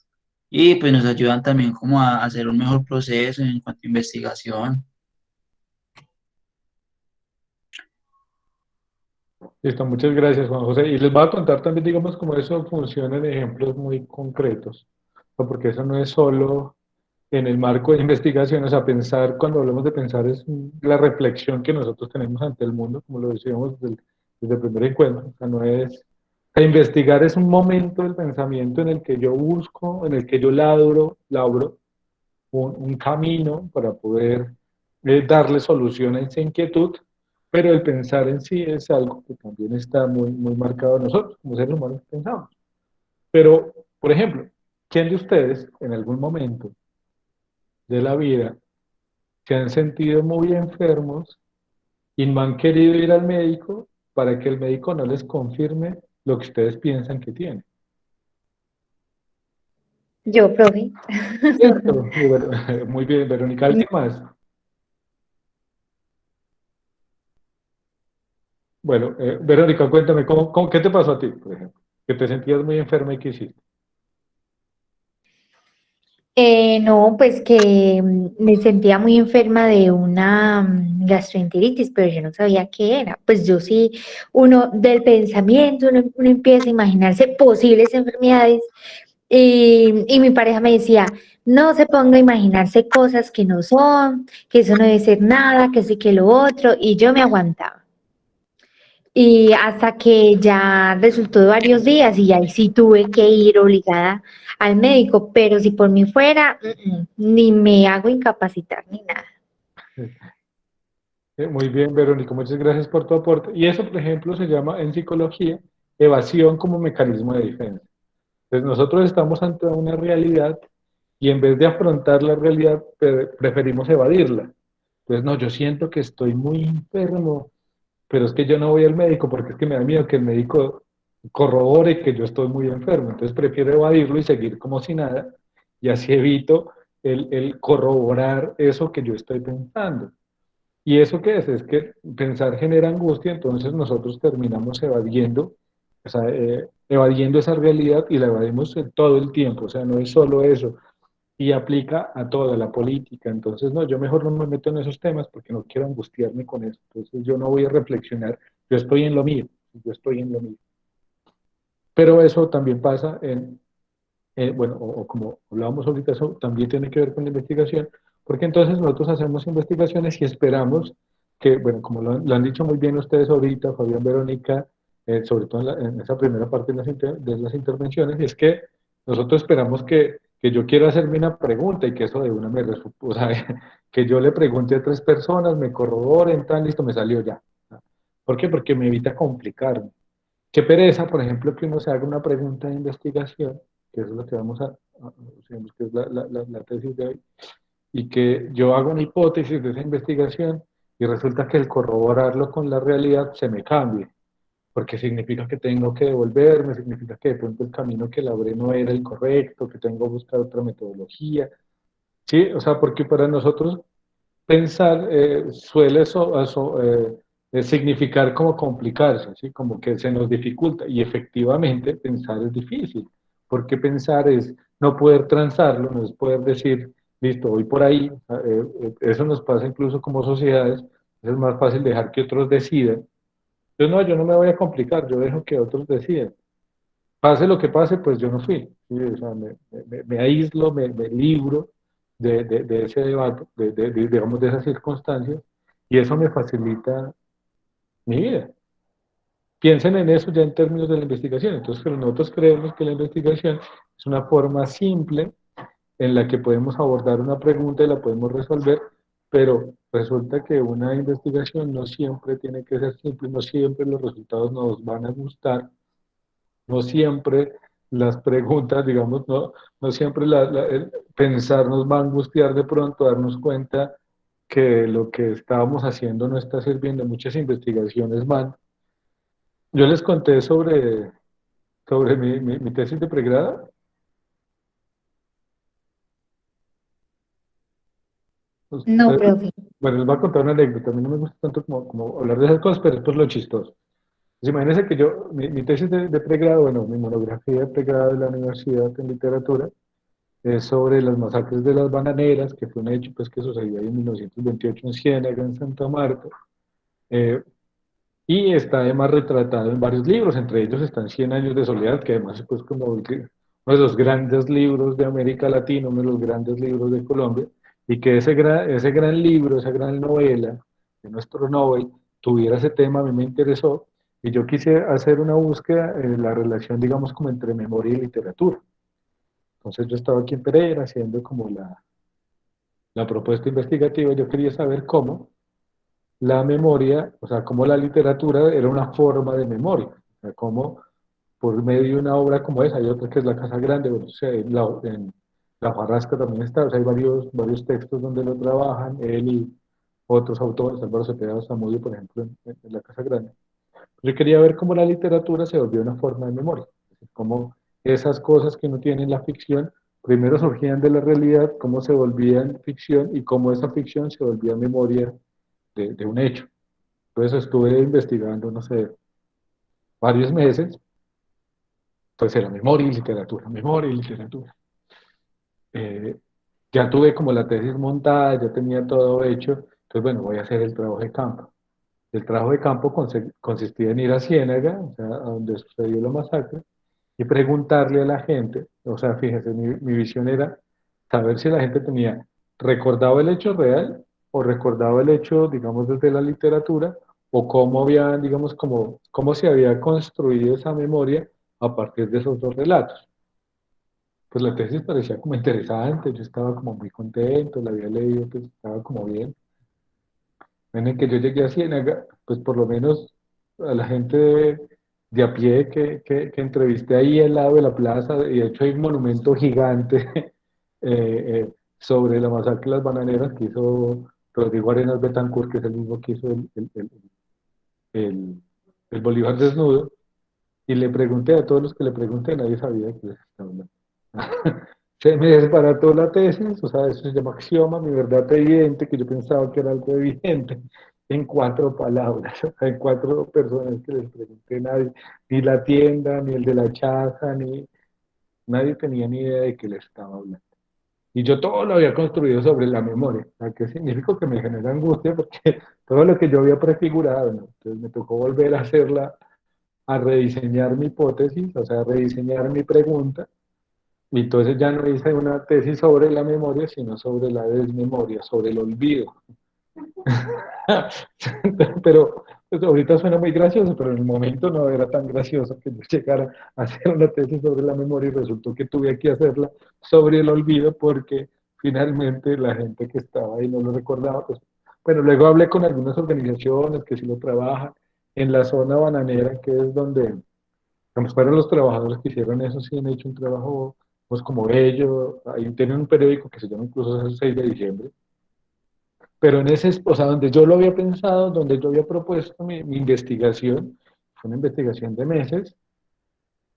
Y pues nos ayudan también como a hacer un mejor proceso en cuanto a investigación. Listo, muchas gracias, Juan José. Y les voy a contar también, digamos, cómo eso funciona en ejemplos muy concretos, ¿no? Porque eso no es solo en el marco de investigación, o sea, pensar, cuando hablamos de pensar, es la reflexión que nosotros tenemos ante el mundo, como lo decíamos desde el primer encuentro, o sea, no es, o sea, investigar es un momento del pensamiento en el que yo busco, en el que yo labro un camino para poder darle solución a esa inquietud, pero el pensar en sí es algo que también está muy, muy marcado en nosotros, como seres humanos pensamos. Pero, por ejemplo, ¿quién de ustedes en algún momento de la vida se han sentido muy enfermos y no han querido ir al médico para que el médico no les confirme lo que ustedes piensan que tienen? Yo, profe. ¿Cierto? Y bueno, muy bien, Verónica, ¿alguien más? Bueno, Verónica, cuéntame, ¿qué te pasó a ti, por ejemplo? Que te sentías muy enferma y qué hiciste. No, pues que me sentía muy enferma de una gastroenteritis, pero yo no sabía qué era. Pues yo sí, uno del pensamiento, uno empieza a imaginarse posibles enfermedades y mi pareja me decía, no se ponga a imaginarse cosas que no son, que eso no debe ser nada, que sí, que lo otro, y yo me aguantaba. Y hasta que ya resultó de varios días y ahí sí tuve que ir obligada al médico, pero si por mí fuera, ni me hago incapacitar ni nada. Muy bien, Verónica, muchas gracias por tu aporte. Y eso, por ejemplo, se llama en psicología evasión como mecanismo de defensa. Entonces, nosotros estamos ante una realidad y en vez de afrontar la realidad, preferimos evadirla. Entonces, no, yo siento que estoy muy enfermo, pero es que yo no voy al médico porque es que me da miedo que el médico corrobore que yo estoy muy enfermo. Entonces, prefiero evadirlo y seguir como si nada, y así evito el corroborar eso que yo estoy pensando. ¿Y eso qué es? Es que pensar genera angustia, entonces nosotros terminamos evadiendo, o sea, evadiendo esa realidad y la evadimos todo el tiempo, o sea, no es solo eso, y aplica a toda la política. Entonces, no, yo mejor no me meto en esos temas porque no quiero angustiarme con eso. Entonces, yo no voy a reflexionar, yo estoy en lo mío, yo estoy en lo mío. Pero eso también pasa bueno, o como hablábamos ahorita, eso también tiene que ver con la investigación, porque entonces nosotros hacemos investigaciones y esperamos que, bueno, como lo han dicho muy bien ustedes ahorita, Fabián, Verónica, sobre todo en esa primera parte de las intervenciones, y es que nosotros esperamos que yo quiera hacerme una pregunta y que eso de una me resulte, o sea, que yo le pregunte a tres personas, me corroboren, tan listo, me salió ya. ¿Por qué? Porque me evita complicarme. Qué pereza, por ejemplo, que uno se haga una pregunta de investigación, que eso es lo que vamos digamos que es la tesis de hoy, y que yo hago una hipótesis de esa investigación y resulta que el corroborarlo con la realidad se me cambie, porque significa que tengo que devolverme, significa que de pronto el camino que labré no era el correcto, que tengo que buscar otra metodología, ¿sí? O sea, porque para nosotros pensar suele significar como complicarse, ¿sí? Como que se nos dificulta. Y efectivamente pensar es difícil, porque pensar es no poder transarlo, no es poder decir, listo, voy por ahí. Eso nos pasa incluso como sociedades. Es más fácil dejar que otros decidan. Entonces, no, yo no me voy a complicar, yo dejo que otros decidan. Pase lo que pase, pues yo no fui. ¿Sí? O sea, me aíslo, me libro de ese debate, digamos, de esas circunstancias, y eso me facilita mi vida. Piensen en eso ya en términos de la investigación. Entonces, pero nosotros creemos que la investigación es una forma simple en la que podemos abordar una pregunta y la podemos resolver, pero resulta que una investigación no siempre tiene que ser simple, no siempre los resultados nos van a gustar, no siempre las preguntas, digamos, no siempre el pensar nos va a angustiar de pronto, darnos cuenta que lo que estábamos haciendo no está sirviendo. Muchas investigaciones van. Yo les conté sobre mi tesis de pregrado. No, Usted- profe. bueno, les voy a contar una anécdota. A mí no me gusta tanto como hablar de esas cosas, pero es por lo chistoso. Pues imagínense que yo, mi tesis de pregrado, bueno, mi monografía de pregrado de la universidad en literatura, es sobre las masacres de las bananeras, que fue un hecho pues, que sucedió ahí en 1928 en Ciénaga, en Santa Marta. Eh, y está además retratado en varios libros, entre ellos están Cien años de soledad, que además es pues, como uno de los grandes libros de América Latina, uno de los grandes libros de Colombia, y que ese gran libro, esa gran novela de nuestro Nobel tuviera ese tema, a mí me interesó, y yo quise hacer una búsqueda en la relación, digamos, como entre memoria y literatura. Entonces yo estaba aquí en Pereira haciendo como la propuesta investigativa, yo quería saber cómo la memoria, o sea, cómo la literatura era una forma de memoria, o sea, cómo por medio de una obra como esa, hay otra que es La Casa Grande, bueno, o sea, en La Farrasca también está, o sea, hay varios textos donde lo trabajan, él y otros autores, Álvaro Cepeda Zamudio, por ejemplo, en La Casa Grande. Yo quería ver cómo la literatura se volvió una forma de memoria, cómo esas cosas que no tienen la ficción, primero surgían de la realidad, cómo se volvían ficción y cómo esa ficción se volvía memoria de un hecho. Entonces estuve investigando, no sé, varios meses, entonces era memoria y literatura. Eh, ya tuve como la tesis montada, ya tenía todo hecho, entonces bueno, voy a hacer el trabajo de campo. El trabajo de campo consistía en ir a Ciénaga, o sea, a donde sucedió la masacre, y preguntarle a la gente, o sea, fíjense, mi visión era saber si la gente recordaba el hecho real o recordaba el hecho, digamos, desde la literatura, o cómo había, digamos, cómo se había construido esa memoria a partir de esos dos relatos. Pues la tesis parecía como interesante, yo estaba como muy contento, la había leído, pues estaba como bien. En el que yo llegué a Ciénaga, pues por lo menos a la gente de a pie que entrevisté ahí al lado de la plaza, y de hecho hay un monumento gigante sobre la masacre de las bananeras que hizo Rodrigo Arenas Betancourt, que es el mismo que hizo el, el Bolívar desnudo, y le pregunté a todos los que le pregunté, nadie sabía de qué les estaba hablando. Se me desbarató la tesis, o sea, eso se llama axioma, mi verdad evidente, que yo pensaba que era algo evidente, en 4 palabras, o sea, en 4 personas que les pregunté, nadie, ni la tienda, ni el de la chaza, nadie tenía ni idea de qué le estaba hablando. Y yo todo lo había construido sobre la memoria, o sea, que significa que me genera angustia porque todo lo que yo había prefigurado, ¿no? Entonces me tocó volver a hacerla, a rediseñar mi hipótesis, o sea, a rediseñar mi pregunta, y entonces ya no hice una tesis sobre la memoria, sino sobre la desmemoria, sobre el olvido. Pero pues, ahorita suena muy gracioso, pero en el momento no era tan gracioso que yo llegara a hacer una tesis sobre la memoria y resultó que tuve que hacerla sobre el olvido porque finalmente la gente que estaba ahí no lo recordaba. Pues, bueno, luego hablé con algunas organizaciones que sí lo trabajan en la zona bananera, que es donde como fueron los trabajadores que hicieron eso, sí han hecho un trabajo pues como ellos. Ahí tienen un periódico que se llama incluso el 6 de diciembre. Pero en ese, o sea, donde yo lo había pensado, donde yo había propuesto mi investigación, fue una investigación de meses,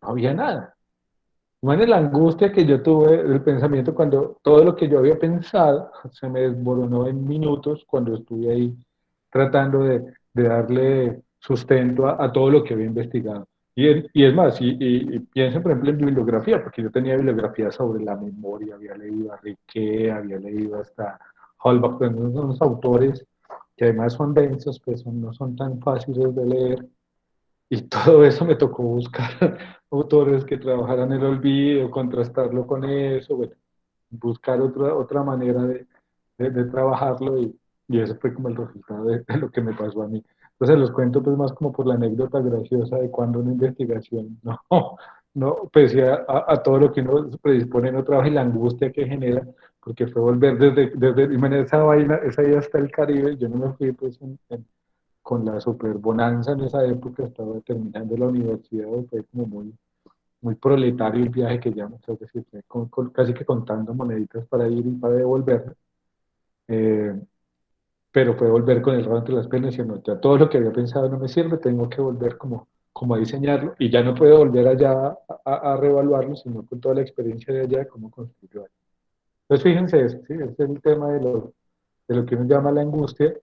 no había nada. Bueno, la angustia que yo tuve, el pensamiento, cuando todo lo que yo había pensado se me desmoronó en minutos cuando estuve ahí tratando de darle sustento a todo lo que había investigado. Y es más, y piensen, por ejemplo, en bibliografía, porque yo tenía bibliografía sobre la memoria, había leído a Riquet, había leído hasta Holbach, pues, unos autores que además son densos, pues no son tan fáciles de leer, y todo eso me tocó buscar autores que trabajaran el olvido, contrastarlo con eso, bueno, buscar otra manera de trabajarlo, y eso fue como el resultado de lo que me pasó a mí. Entonces los cuento pues más como por la anécdota graciosa de cuando una investigación no, pese a todo lo que uno se predispone en otro trabajo y la angustia que genera, porque fue volver desde esa vaina, esa idea hasta el Caribe, yo no me fui pues con la super bonanza en esa época, estaba terminando la universidad, fue como muy proletario el viaje que llamo, creo que sí, fue casi que contando moneditas para ir y para devolver, eh, pero fue volver con el rabo entre las piernas y no, ya todo lo que había pensado no me sirve, tengo que volver como a diseñarlo, y ya no puedo volver allá a reevaluarlo, sino con toda la experiencia de allá, cómo construirlo allá. Entonces fíjense eso, ¿sí? Ese es el tema de lo que uno llama la angustia.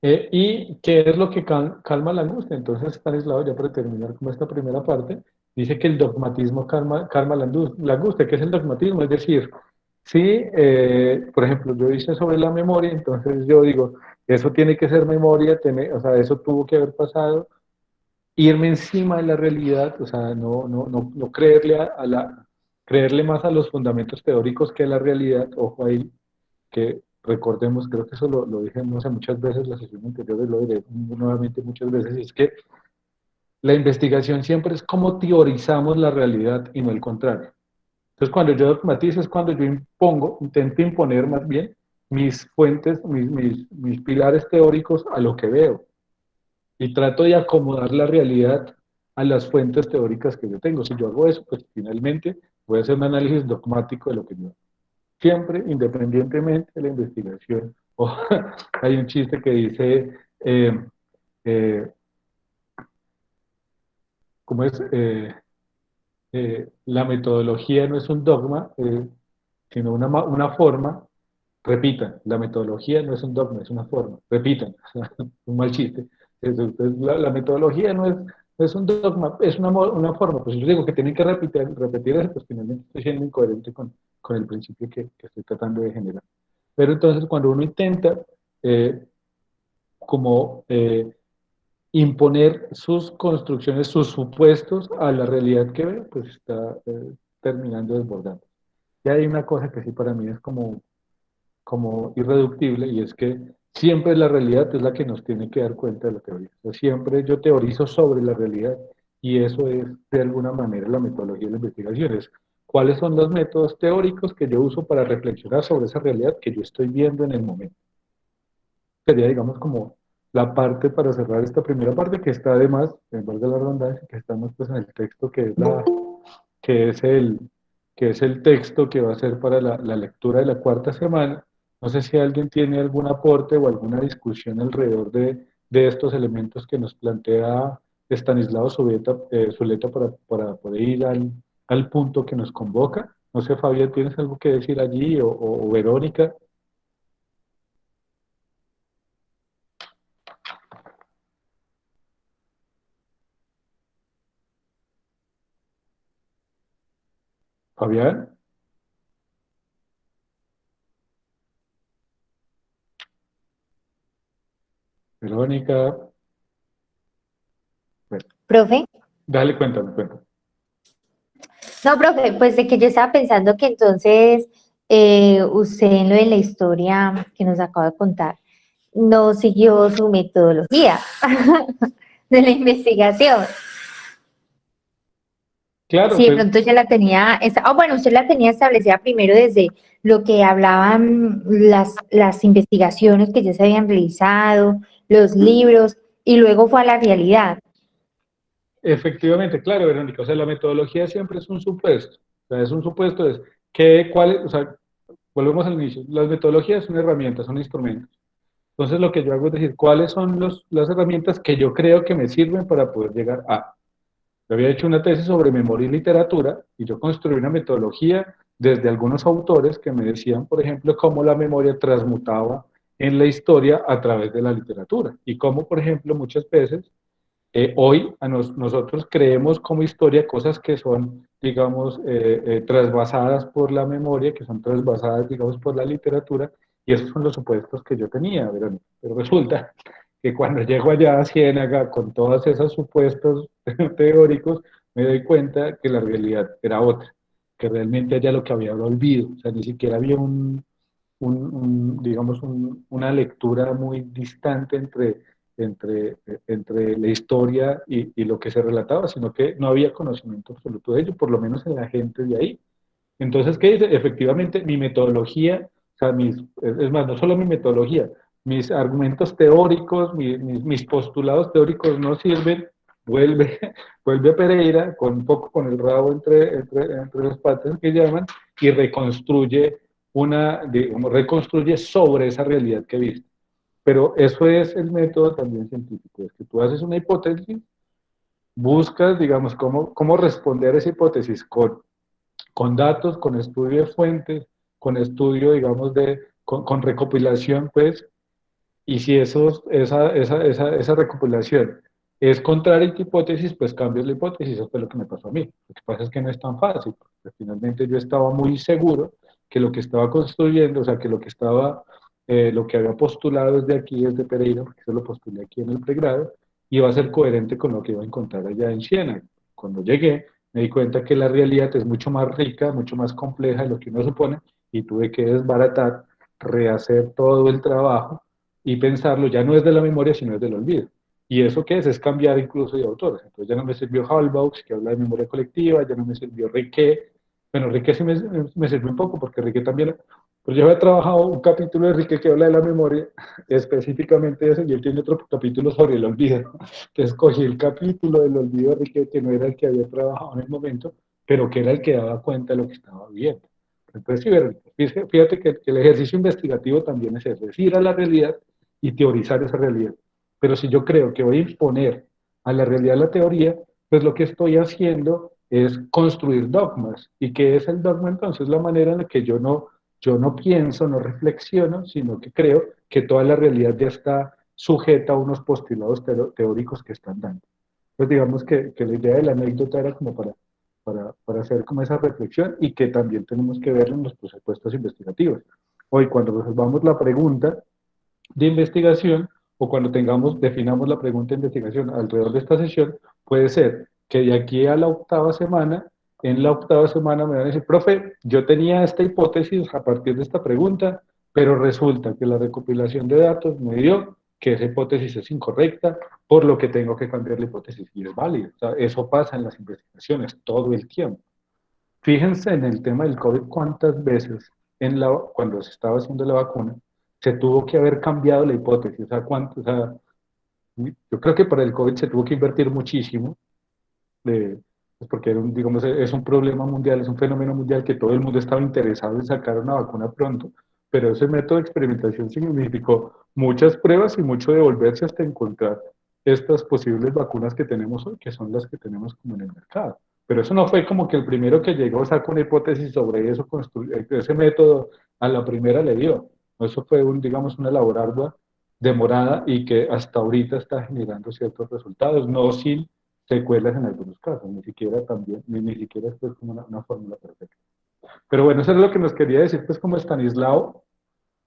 ¿Y qué es lo que calma la angustia? Entonces, Stanislao, ya para terminar como esta primera parte, dice que el dogmatismo calma la angustia. ¿Qué es el dogmatismo? Es decir, Sí, por ejemplo, yo hice sobre la memoria, entonces yo digo, eso tiene que ser memoria, o sea, eso tuvo que haber pasado, irme encima de la realidad, o sea, no creerle creerle más a los fundamentos teóricos que a la realidad, ojo ahí, que recordemos, creo que eso lo dije no sé, muchas veces, la sesión anterior, y lo diré nuevamente muchas veces, es que la investigación siempre es cómo teorizamos la realidad y no el contrario. Entonces, cuando yo dogmatizo es cuando yo intento imponer más bien mis fuentes, mis pilares teóricos a lo que veo y trato de acomodar la realidad a las fuentes teóricas que yo tengo. Si yo hago eso, pues finalmente voy a hacer un análisis dogmático de lo que yo hago. Siempre, independientemente de la investigación. O, hay un chiste que dice, eh, ¿cómo es? La metodología no es un dogma, sino una forma. Repitan, la metodología no es un dogma, es una forma. Repitan, un mal chiste. Entonces, la metodología no es un dogma, es una forma. Pues yo digo que tienen que repetir eso, pues finalmente estoy siendo incoherente con el principio que estoy tratando de generar. Pero entonces cuando uno intenta eh, como imponer sus construcciones, sus supuestos a la realidad que ve, pues está terminando desbordando. Y hay una cosa que sí para mí es como irreductible, y es que siempre la realidad es la que nos tiene que dar cuenta de la teoría. O sea, siempre yo teorizo sobre la realidad, y eso es de alguna manera la metodología de la investigación. Es cuáles son los métodos teóricos que yo uso para reflexionar sobre esa realidad que yo estoy viendo en el momento. Sería, digamos, como la parte para cerrar esta primera parte, que está además, en valga la redundancia, que estamos pues en el texto que es el, que es el texto que va a ser para la lectura de la cuarta semana. No sé si alguien tiene algún aporte o alguna discusión alrededor de estos elementos que nos plantea Estanislao Zuleta para poder ir al punto que nos convoca. No sé, Fabián, ¿tienes algo que decir allí? O Verónica. Fabián, Verónica. Bueno, Profe. dale, cuéntame. No, profe, pues de que yo estaba pensando que entonces usted en lo de la historia que nos acaba de contar no siguió su metodología de la investigación. Claro, Sí, de pues pronto ya la tenía, bueno, usted la tenía establecida primero desde lo que hablaban las investigaciones que ya se habían realizado, los libros, y luego fue a la realidad. efectivamente, claro, Verónica, o sea, la metodología siempre es un supuesto. O sea, es un supuesto, o sea, volvemos al inicio, las metodologías son herramientas, son instrumentos. Entonces lo que yo hago es decir, ¿cuáles son las herramientas que yo creo que me sirven para poder llegar a? Yo había hecho una tesis sobre memoria y literatura, y yo construí una metodología desde algunos autores que me decían, por ejemplo, cómo la memoria transmutaba en la historia a través de la literatura, y cómo, por ejemplo, muchas veces hoy nosotros creemos como historia cosas que son, digamos, trasvasadas por la memoria, que son trasvasadas, digamos, por la literatura, y esos son los supuestos que yo tenía, Verónica. Pero resulta que cuando llego allá a Ciénaga con todos esos supuestos teóricos, me doy cuenta que la realidad era otra, que realmente allá lo que había era olvido, o sea, ni siquiera había digamos, una lectura muy distante entre la historia y lo que se relataba, sino que no había conocimiento absoluto de ello, por lo menos en la gente de ahí. Entonces, ¿qué dice? Efectivamente, mi metodología, o sea, es más, no solo mi metodología, mis argumentos teóricos, mis postulados teóricos no sirven, vuelve, vuelve a Pereira con un poco con el rabo entre las patas que llaman, y reconstruye digamos, reconstruye sobre esa realidad que viste. Pero eso es el método también científico, es que tú haces una hipótesis, buscas, digamos, cómo responder a esa hipótesis con datos, con estudio de fuentes, con estudio, digamos, con recopilación, pues, y si esa recopilación es contraria a tu hipótesis, pues cambias la hipótesis. Eso fue lo que me pasó a mí. Lo que pasa es que no es tan fácil, porque finalmente yo estaba muy seguro que lo que estaba construyendo, o sea, que lo que había postulado desde aquí, desde Pereira, porque eso lo postulé aquí en el pregrado, iba a ser coherente con lo que iba a encontrar allá en Siena. Cuando llegué, me di cuenta que la realidad es mucho más rica, mucho más compleja de lo que uno supone, y tuve que desbaratar, rehacer todo el trabajo y pensarlo, ya no es de la memoria, sino es del olvido. ¿Y eso qué es? Es cambiar incluso de autores. Entonces ya no me sirvió Hallbausch, que habla de memoria colectiva, ya no me sirvió Riquet. Bueno, Riquet sí me sirvió un poco, porque Riquet también, pues yo había trabajado un capítulo de Riquet que habla de la memoria, específicamente de eso, y él tiene otro capítulo sobre el olvido. Entonces cogí el capítulo del olvido de Riquet, que no era el que había trabajado en el momento, pero que era el que daba cuenta de lo que estaba viendo. Entonces, sí, fíjate que el ejercicio investigativo también es eso, es ir a la realidad y teorizar esa realidad. Pero si yo creo que voy a imponer a la realidad la teoría, pues lo que estoy haciendo es construir dogmas. ¿Y qué es el dogma entonces? La manera en la que yo no pienso, no reflexiono, sino que creo que toda la realidad ya está sujeta a unos postulados teóricos que están dando. Pues digamos que la idea de la anécdota era como para hacer como esa reflexión y que también tenemos que verlo en los presupuestos investigativos. Hoy, cuando resolvamos la pregunta de investigación o cuando definamos la pregunta de investigación alrededor de esta sesión, puede ser que de aquí a la octava semana, en la octava semana me van a decir, profe, yo tenía esta hipótesis a partir de esta pregunta, pero resulta que la recopilación de datos me dio que esa hipótesis es incorrecta, por lo que tengo que cambiar la hipótesis y es válido. O sea, eso pasa en las investigaciones todo el tiempo. Fíjense en el tema del COVID, cuántas veces cuando se estaba haciendo la vacuna, se tuvo que haber cambiado la hipótesis. O sea, yo creo que para el COVID se tuvo que invertir muchísimo, pues porque digamos, es un problema mundial, es un fenómeno mundial que todo el mundo estaba interesado en sacar una vacuna pronto, pero ese método de experimentación significó muchas pruebas y mucho devolverse hasta encontrar estas posibles vacunas que tenemos hoy, que son las que tenemos como en el mercado. Pero eso no fue como que el primero que llegó sacó una hipótesis sobre eso, ese método a la primera le dio. Eso fue, digamos, una labor ardua, demorada y que hasta ahorita está generando ciertos resultados, no sin secuelas en algunos casos, ni siquiera también, ni siquiera esto es como una fórmula perfecta. Pero bueno, eso es lo que nos quería decir, pues como Estanislao,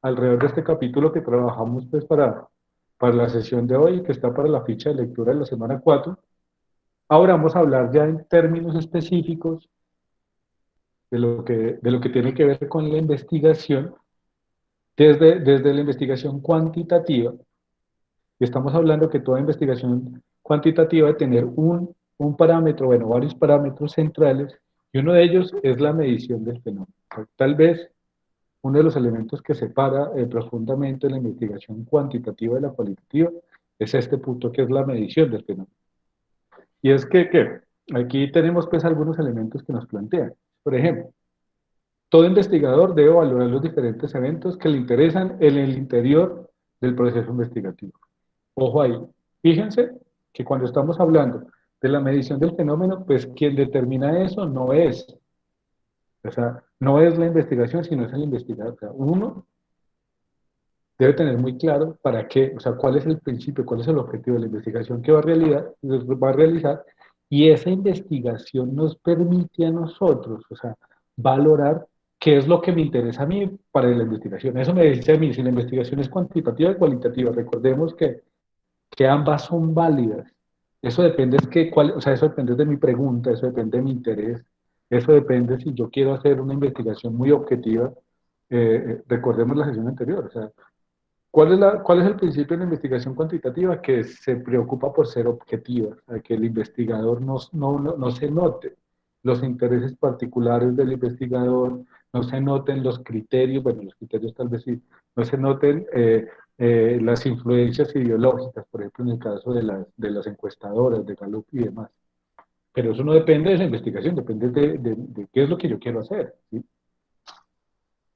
alrededor de este capítulo que trabajamos pues para la sesión de hoy, que está para la ficha de lectura de la semana 4. Ahora vamos a hablar ya en términos específicos de lo que tiene que ver con la investigación, desde la investigación cuantitativa. Y estamos hablando que toda investigación cuantitativa debe tener un parámetro, bueno, varios parámetros centrales, y uno de ellos es la medición del fenómeno. Tal vez uno de los elementos que separa profundamente la investigación cuantitativa de la cualitativa es este punto que es la medición del fenómeno. Y es que aquí tenemos pues algunos elementos que nos plantean. Por ejemplo, todo investigador debe valorar los diferentes eventos que le interesan en el interior del proceso investigativo. Ojo ahí, fíjense que cuando estamos hablando de la medición del fenómeno, pues quien determina eso o sea, no es la investigación, sino es el investigador. O sea, uno debe tener muy claro para qué, o sea, cuál es el principio, cuál es el objetivo de la investigación que va a realizar, y esa investigación nos permite a nosotros, o sea, valorar qué es lo que me interesa a mí para la investigación. Eso me dice a mí, si la investigación es cuantitativa o cualitativa. Recordemos que ambas son válidas. Eso depende, o sea, eso depende de mi pregunta, eso depende de mi interés, eso depende si yo quiero hacer una investigación muy objetiva. Recordemos la sesión anterior, o sea, ¿cuál es el principio de la investigación cuantitativa? Que se preocupa por ser objetiva, que el investigador no se note los intereses particulares del investigador, no se noten los criterios, bueno, los criterios tal vez sí, no se noten las influencias ideológicas, por ejemplo, en el caso de las encuestadoras, de Gallup y demás. Pero eso no depende de esa investigación, depende de qué es lo que yo quiero hacer, ¿sí?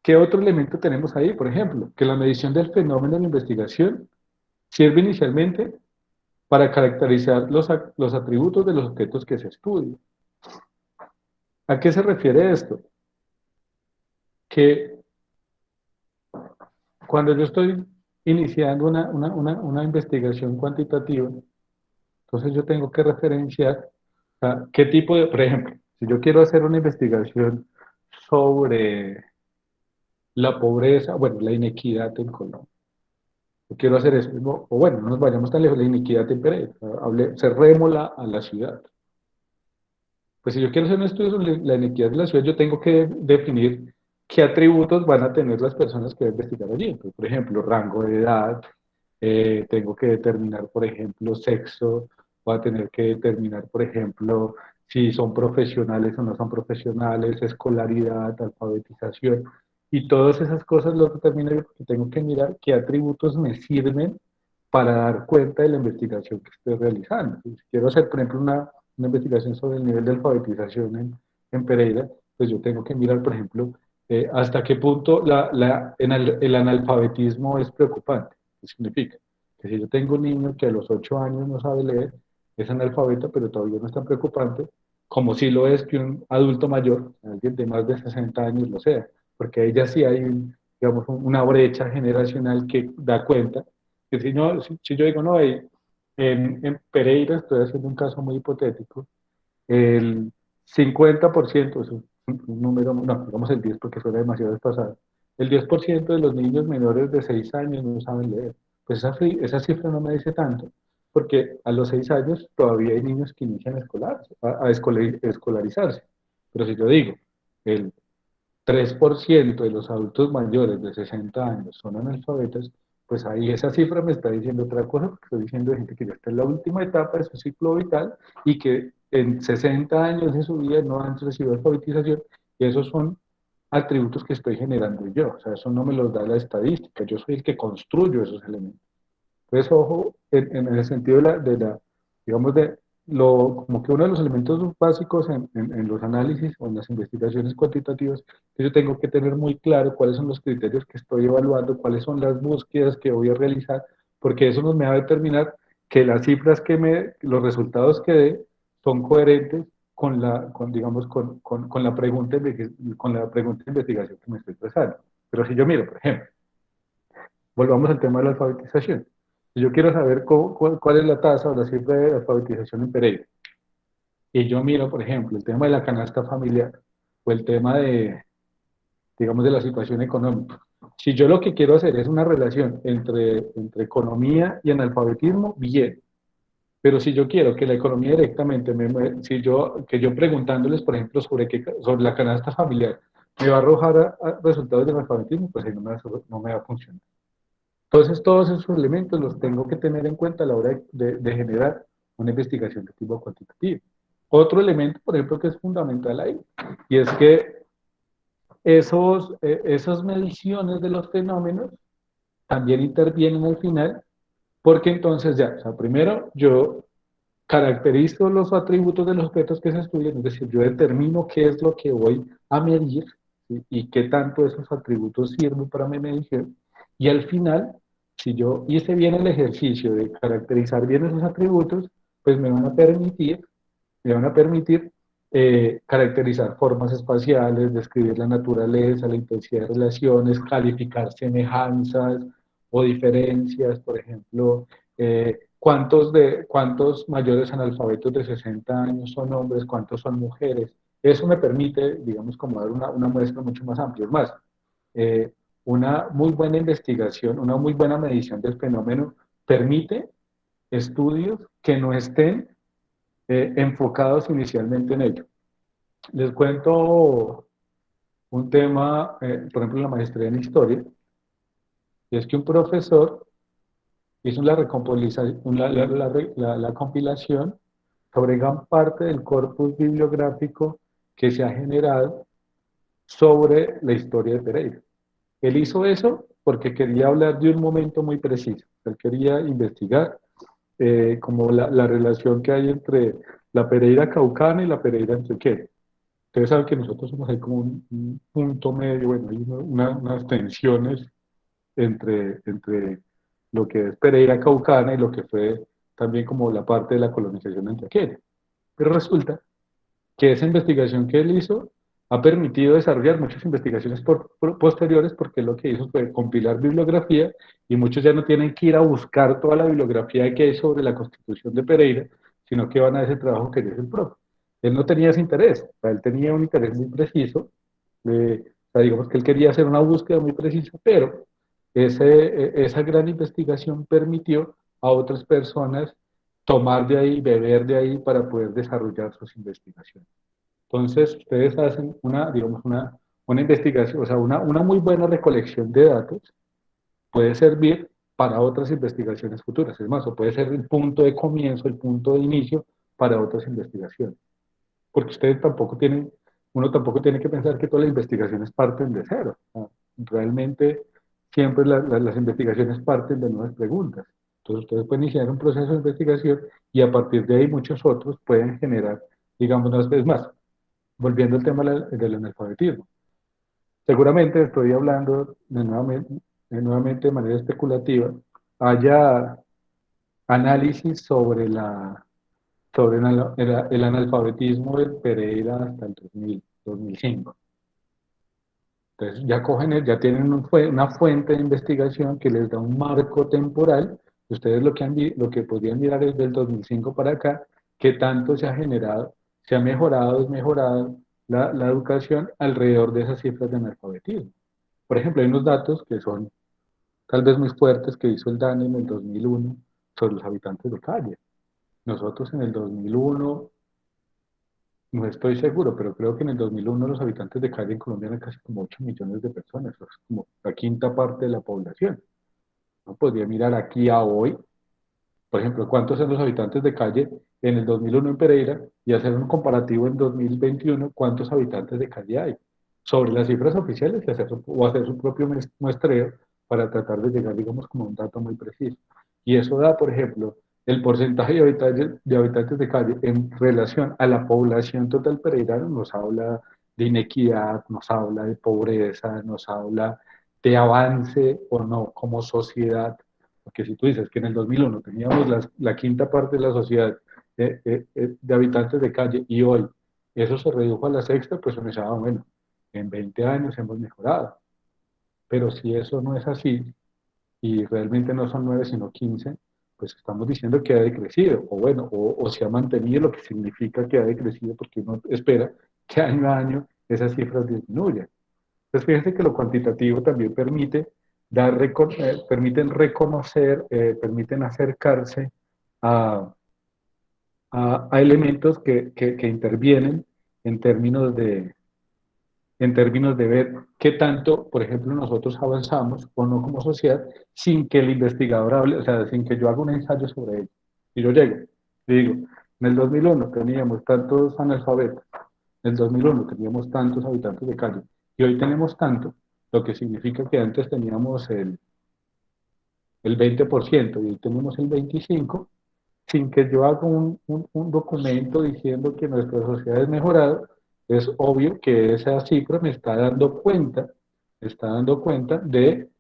¿Qué otro elemento tenemos ahí? Por ejemplo, que la medición del fenómeno en la investigación sirve inicialmente para caracterizar los atributos de los objetos que se estudian. ¿A qué se refiere esto? Que cuando yo estoy iniciando una investigación cuantitativa, entonces yo tengo que referenciar a qué tipo de, por ejemplo, si yo quiero hacer una investigación sobre la pobreza, bueno, la inequidad en Colombia. Yo quiero hacer eso, o bueno, no nos vayamos tan lejos, la inequidad en Pereira, cerrémosla a la ciudad. Pues si yo quiero hacer un estudio sobre la inequidad de la ciudad, yo tengo que definir qué atributos van a tener las personas que voy a investigar allí. Pues, por ejemplo, rango de edad, tengo que determinar, por ejemplo, sexo, voy a tener que determinar, por ejemplo, si son profesionales o no son profesionales, escolaridad, alfabetización, y todas esas cosas lo determino yo porque tengo que mirar qué atributos me sirven para dar cuenta de la investigación que estoy realizando. Si quiero hacer, por ejemplo, una investigación sobre el nivel de alfabetización en Pereira, pues yo tengo que mirar, por ejemplo, hasta qué punto el analfabetismo es preocupante. ¿Qué significa? Que si yo tengo un niño que a los 8 años no sabe leer, es analfabeta, pero todavía no es tan preocupante, como si lo es que un adulto mayor, alguien de más de 60 años lo sea, porque ahí ya sí hay, digamos, una brecha generacional que da cuenta que si, no, si yo digo, no, en Pereira, estoy haciendo un caso muy hipotético, el 50%, es un número, no, digamos el 10 porque suena demasiado desfasado, el 10% de los niños menores de 6 años no saben leer. Pues esa cifra no me dice tanto, porque a los 6 años todavía hay niños que inician escolarizarse. Pero si yo digo, el 3% de los adultos mayores de 60 años son analfabetas, pues ahí esa cifra me está diciendo otra cosa, porque estoy diciendo de gente que ya está en la última etapa de su ciclo vital y que en 60 años de su vida no han recibido alfabetización, y esos son atributos que estoy generando yo, o sea, eso no me los da la estadística, yo soy el que construyo esos elementos. Entonces, ojo, en el sentido digamos, como que uno de los elementos básicos en los análisis o en las investigaciones cuantitativas, que yo tengo que tener muy claro cuáles son los criterios que estoy evaluando, cuáles son las búsquedas que voy a realizar, porque eso nos me va a determinar que las cifras los resultados que dé son coherentes digamos, con la con la pregunta de investigación que me estoy trazando. Pero si yo miro, por ejemplo, volvamos al tema de la alfabetización. Si yo quiero saber cuál es la tasa o la cifra de alfabetización en Pereira, y yo miro, por ejemplo, el tema de la canasta familiar o el tema digamos, de la situación económica. Si yo lo que quiero hacer es una relación entre economía y analfabetismo, bien. Pero si yo quiero que la economía directamente, que yo preguntándoles, por ejemplo, sobre la canasta familiar, me va a arrojar a resultados de analfabetismo, pues ahí no me va a funcionar. Entonces, todos esos elementos los tengo que tener en cuenta a la hora de generar una investigación de tipo cuantitativo. Otro elemento, por ejemplo, que es fundamental ahí, y es que esas mediciones de los fenómenos también intervienen al final, porque entonces ya, o sea, primero yo caracterizo los atributos de los objetos que se estudian, es decir, yo determino qué es lo que voy a medir, ¿sí? Y qué tanto esos atributos sirven para mi medición, y al final, si yo hice bien el ejercicio de caracterizar bien esos atributos, pues me van a permitir caracterizar formas espaciales, describir la naturaleza, la intensidad de relaciones, calificar semejanzas o diferencias, por ejemplo, cuántos mayores analfabetos de 60 años son hombres, cuántos son mujeres. Eso me permite, digamos, como dar una muestra mucho más amplia. Es más, eh, una muy buena investigación, una muy buena medición del fenómeno permite estudios que no estén enfocados inicialmente en ello. Les cuento un tema, por ejemplo, la maestría en historia, y es que un profesor hizo la compilación sobre gran parte del corpus bibliográfico que se ha generado sobre la historia de Pereira. Él hizo eso porque quería hablar de un momento muy preciso. Él quería investigar como la relación que hay entre la Pereira caucana y la Pereira antioqueña. Ustedes saben que nosotros somos ahí como un punto medio, bueno, hay unas tensiones entre lo que es Pereira caucana y lo que fue también como la parte de la colonización antioqueña. Pero resulta que esa investigación que él hizo ha permitido desarrollar muchas investigaciones posteriores, porque lo que hizo fue compilar bibliografía, y muchos ya no tienen que ir a buscar toda la bibliografía que hay sobre la constitución de Pereira, sino que van a ese trabajo que hizo el profe. Él no tenía ese interés, él tenía un interés muy preciso, sea, digamos que él quería hacer una búsqueda muy precisa, pero esa gran investigación permitió a otras personas tomar de ahí, beber de ahí para poder desarrollar sus investigaciones. Entonces, ustedes hacen digamos, una investigación, o sea, una muy buena recolección de datos puede servir para otras investigaciones futuras. Es más, o puede ser el punto de comienzo, el punto de inicio para otras investigaciones. Porque uno tampoco tiene que pensar que todas las investigaciones parten de cero. ¿No? Realmente siempre las investigaciones parten de nuevas preguntas. Entonces ustedes pueden iniciar un proceso de investigación y a partir de ahí muchos otros pueden generar, digamos, unas veces más. Volviendo al tema del analfabetismo. Seguramente estoy hablando nuevamente de manera especulativa, haya análisis sobre el analfabetismo de Pereira hasta el 2005. Entonces ya ya tienen una fuente de investigación que les da un marco temporal. Ustedes lo que podrían mirar es del 2005 para acá, qué tanto se ha generado, se ha mejorado, desmejorado la educación alrededor de esas cifras de analfabetismo. Por ejemplo, hay unos datos que son tal vez muy fuertes que hizo el DANE en el 2001 sobre los habitantes de calle. Nosotros en el 2001, no estoy seguro, pero creo que en el 2001 los habitantes de calle en Colombia eran casi como 8 millones de personas, es como la quinta parte de la población. No podría mirar aquí a hoy, por ejemplo, cuántos son los habitantes de calle en el 2001 en Pereira y hacer un comparativo en 2021, cuántos habitantes de calle hay. Sobre las cifras oficiales o hacer su propio muestreo para tratar de llegar, digamos, como a un dato muy preciso. Y eso da, por ejemplo, el porcentaje de habitantes de calle en relación a la población total pereirana nos habla de inequidad, nos habla de pobreza, nos habla de avance o no como sociedad. Porque si tú dices que en el 2001 teníamos la quinta parte de la sociedad de habitantes de calle y hoy eso se redujo a la sexta, pues uno decía, bueno, en 20 años hemos mejorado. Pero si eso no es así, y realmente no son 9 sino 15, pues estamos diciendo que ha decrecido, o bueno, o se ha mantenido, lo que significa que ha decrecido, porque uno espera que año a año esas cifras disminuyan. Entonces fíjense que lo cuantitativo también permiten reconocer, permiten acercarse a, a elementos que intervienen en términos de ver qué tanto, por ejemplo, nosotros avanzamos o no como sociedad sin que el investigador hable, o sea, sin que yo haga un ensayo sobre ello. Y yo llego y digo, en el 2001 teníamos tantos analfabetos, en el 2001 teníamos tantos habitantes de calle y hoy tenemos tanto, lo que significa que antes teníamos el 20% y hoy tenemos el 25%, sin que yo haga un documento diciendo que nuestra sociedad es mejorada, es obvio que esa cifra me está dando cuenta de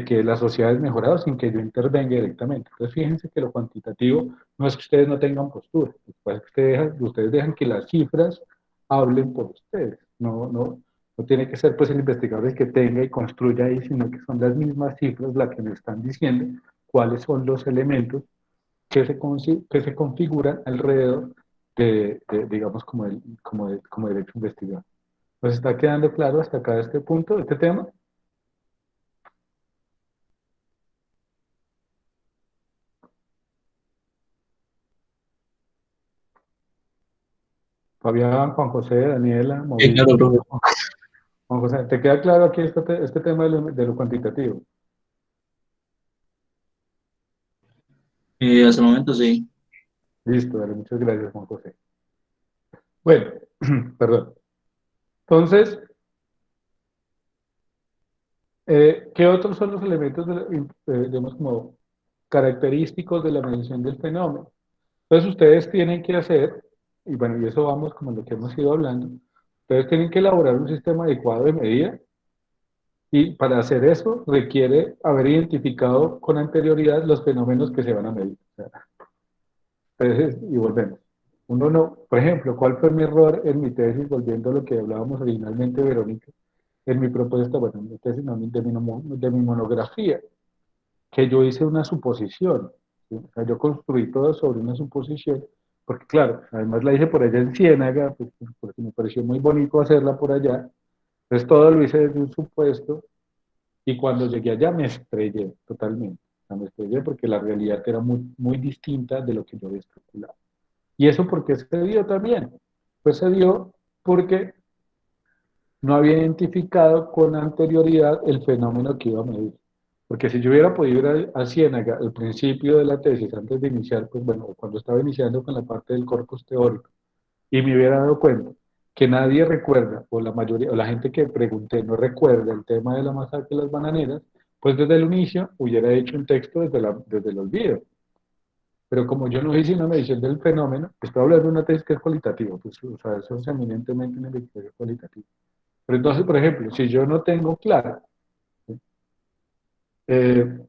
que la sociedad es mejorada sin que yo intervenga directamente. Entonces fíjense que lo cuantitativo no es que ustedes no tengan postura, es que ustedes dejan que las cifras hablen por ustedes. No tiene que ser pues el investigador el que tenga y construya ahí, sino que son las mismas cifras las que me están diciendo cuáles son los elementos que se configuran alrededor digamos, como derecho investigador. ¿Nos está quedando claro hasta acá este punto, este tema? Fabián, Juan José, Daniela, Sí, claro, Mauricio. profe. Juan José, ¿te queda claro aquí este tema de lo cuantitativo? Hasta el momento sí. Listo, dale, muchas gracias, Juan José. Bueno, perdón. Entonces, ¿qué otros son los elementos, digamos, como característicos de la medición del fenómeno? Entonces, ustedes tienen que hacer, y bueno, y eso vamos como lo que hemos ido hablando, ustedes tienen que elaborar un sistema adecuado de medida, y para hacer eso requiere haber identificado con anterioridad los fenómenos que se van a medir. O sea, entonces, y volvemos. Uno no, por ejemplo, ¿cuál fue mi error en mi tesis, volviendo a lo que hablábamos originalmente, Verónica? En mi propuesta, bueno, en mi tesis, no, de mi monografía, que yo hice una suposición. ¿Sí? O sea, yo construí todo sobre una suposición, porque claro, además la hice por allá en Ciénaga, pues, porque me pareció muy bonito hacerla por allá, Entonces todo lo hice desde un supuesto y cuando llegué allá me estrellé totalmente. O sea, me estrellé porque la realidad era muy distinta de lo que yo había especulado. ¿Y eso por qué se dio también? Pues se dio porque no había identificado con anterioridad el fenómeno que iba a medir. Porque si yo hubiera podido ir a Ciénaga al principio de la tesis, antes de iniciar, pues bueno, cuando estaba iniciando con la parte del corpus teórico, y me hubiera dado cuenta que nadie recuerda, o la mayoría, o la gente que pregunté no recuerda el tema de la masacre de las bananeras, pues desde el inicio hubiera hecho un texto desde el olvido. Pero como yo no hice una medición del fenómeno, estoy hablando de una tesis que es cualitativa, pues, o sea, eso es eminentemente una investigación cualitativa. Pero entonces, por ejemplo, si yo no tengo claro eh,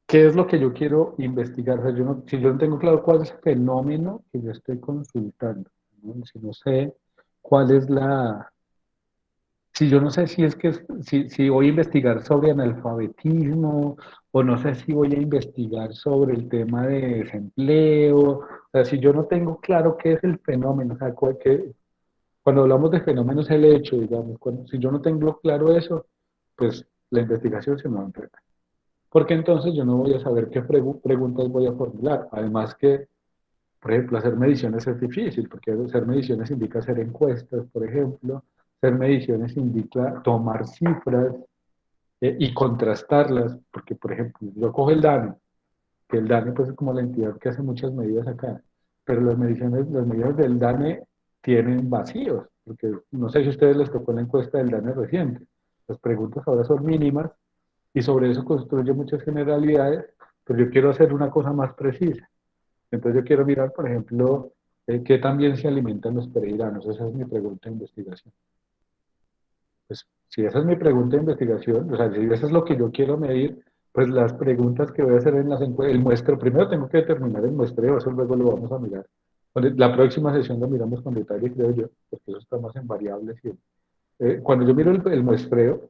qué es lo que yo quiero investigar, o sea, si yo no tengo claro cuál es el fenómeno que yo estoy consultando, ¿no? Si no sé cuál es si yo no sé si es que, si voy a investigar sobre analfabetismo, o no sé si voy a investigar sobre el tema de desempleo, o sea, si yo no tengo claro qué es el fenómeno, o sea, cuando hablamos de fenómenos el hecho, digamos, si yo no tengo claro eso, pues la investigación se me va a enredar. Porque entonces yo no voy a saber qué preguntas voy a formular. Además que, por ejemplo, hacer mediciones es difícil, porque hacer mediciones indica hacer encuestas, por ejemplo. Hacer mediciones indica tomar cifras y contrastarlas, porque, por ejemplo, yo cojo el DANE, que el DANE pues es como la entidad que hace muchas medidas acá, pero las medidas del DANE tienen vacíos, porque no sé si a ustedes les tocó la encuesta del DANE reciente. Las preguntas ahora son mínimas y sobre eso construye muchas generalidades, pero yo quiero hacer una cosa más precisa. Entonces yo quiero mirar, por ejemplo, qué también se alimentan los pereiranos. Esa es mi pregunta de investigación. Pues si esa es mi pregunta de investigación, o sea, si eso es lo que yo quiero medir, pues las preguntas que voy a hacer en el muestreo, primero tengo que determinar el muestreo, eso luego lo vamos a mirar. La próxima sesión lo miramos con detalle, creo yo, porque eso está más en variables. Cuando yo miro el muestreo,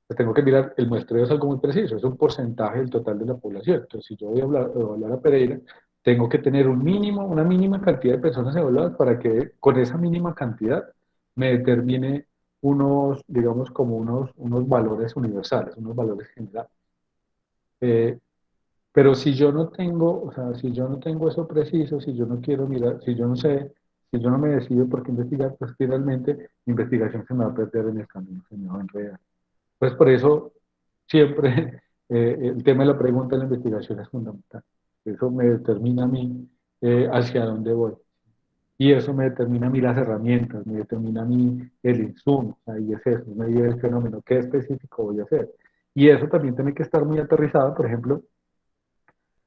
pues tengo que mirar, el muestreo es algo muy preciso, es un porcentaje del total de la población. Entonces, si yo voy a evaluar a Pereira, tengo que tener una mínima cantidad de personas evaluadas para que con esa mínima cantidad me determine digamos, como unos valores universales, unos valores generales. Eh, pero si yo no tengo, o sea, si yo no tengo eso preciso, si yo no quiero mirar, si yo no sé, si yo no me decido por qué investigar, pues finalmente mi investigación se me va a perder en el camino, se me va a enredar. Pues por eso siempre el tema de la pregunta de la investigación es fundamental. Eso me determina a mí hacia dónde voy. Y eso me determina a mí las herramientas, me determina a mí el insumo. Ahí es eso, medir el fenómeno, qué específico voy a hacer. Y eso también tiene que estar muy aterrizado, por ejemplo,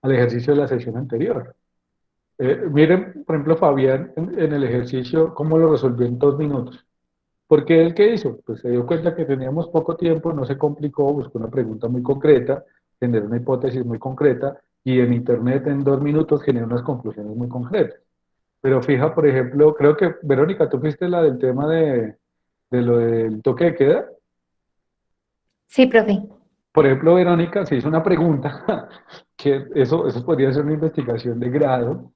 al ejercicio de la sesión anterior. Miren, por ejemplo, Fabián en el ejercicio, cómo lo resolvió en 2 minutos. Porque él, ¿qué hizo? Pues se dio cuenta que teníamos poco tiempo, no se complicó, buscó una pregunta muy concreta, generó una hipótesis muy concreta, y en Internet en 2 minutos generó unas conclusiones muy concretas. Pero fija, por ejemplo, creo que, Verónica, tú fuiste la del tema de lo del toque de queda. Sí, profe. Por ejemplo, Verónica se hizo una pregunta, que eso podría ser una investigación de grado,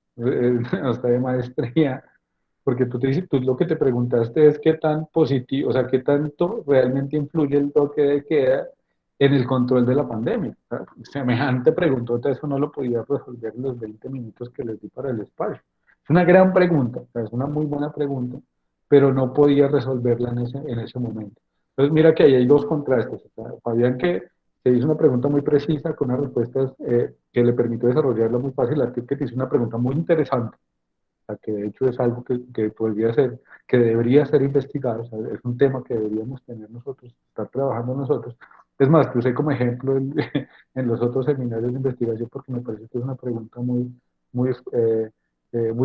hasta de maestría, porque tú lo que te preguntaste es qué tan positivo, o sea, qué tanto realmente influye el toque de queda en el control de la pandemia. O sea, semejante preguntota, eso no lo podía resolver en los 20 minutos que les di para el espacio. Es una gran pregunta, o sea, es una muy buena pregunta, pero no podía resolverla en ese momento. Entonces, mira que ahí hay dos contrastes. O sea, Fabián que te hizo una pregunta muy precisa, con unas respuestas que le permitió desarrollarla muy fácil, a ti que te hizo una pregunta muy interesante, que de hecho es algo que podría ser, que debería ser investigado, o sea, es un tema que deberíamos tener nosotros, estar trabajando nosotros. Es más, te usé como ejemplo en los otros seminarios de investigación porque me parece que es una pregunta muy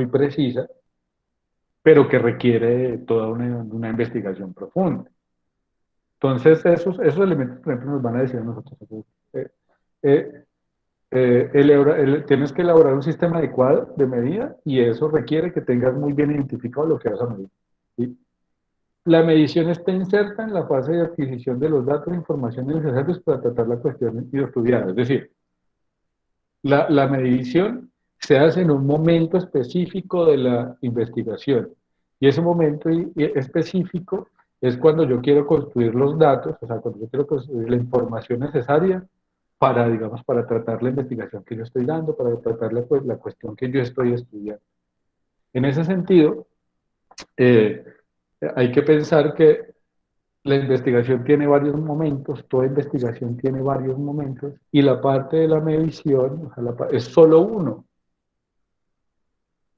precisa, pero que requiere toda una investigación profunda. Entonces, esos elementos, por ejemplo, nos van a decir a nosotros, eh, eh, tienes que elaborar un sistema adecuado de medida y eso requiere que tengas muy bien identificado lo que vas a medir. ¿Sí? La medición está inserta en la fase de adquisición de los datos e información necesarios para tratar la cuestión y estudiar. Es decir, la medición se hace en un momento específico de la investigación y ese momento específico es cuando yo quiero construir los datos, o sea, cuando yo quiero construir la información necesaria para, digamos, para tratar la investigación que yo estoy dando, para tratar la cuestión que yo estoy estudiando. En ese sentido, eh, hay que pensar que la investigación tiene varios momentos, toda investigación tiene varios momentos, y la parte de la medición, o sea, es solo uno.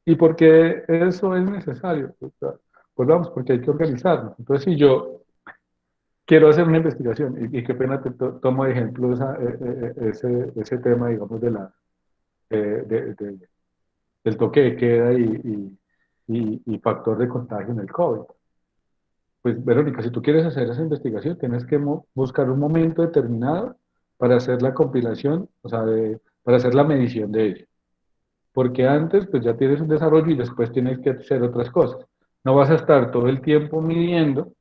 ¿Y por qué eso es necesario? Pues vamos, porque hay que organizarnos. Entonces, si yo quiero hacer una investigación, y qué pena tomo de ejemplo ese tema, digamos, del toque de queda y factor de contagio en el COVID. Pues, Verónica, si tú quieres hacer esa investigación, tienes que buscar un momento determinado para hacer la compilación, o sea, para hacer la medición de ello. Porque antes, pues ya tienes un desarrollo y después tienes que hacer otras cosas. No vas a estar todo el tiempo midiendo,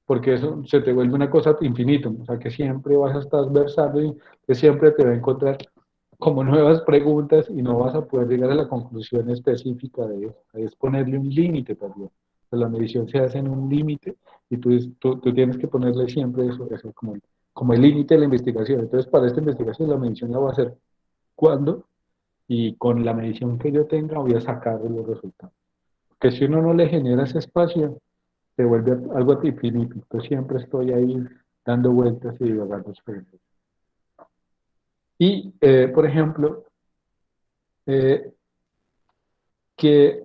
porque eso se te vuelve una cosa infinita, o sea, que siempre vas a estar versando y que siempre te va a encontrar como nuevas preguntas y no vas a poder llegar a la conclusión específica de eso. Es ponerle un límite también. Pues la medición se hace en un límite y tú tienes que ponerle siempre eso como el límite de la investigación. Entonces, para esta investigación, la medición la voy a hacer cuando y con la medición que yo tenga voy a sacar los resultados. Porque si uno no le genera ese espacio, se vuelve algo infinito. Entonces, siempre estoy ahí dando vueltas y divagando sobre eso. Y, por ejemplo, eh, que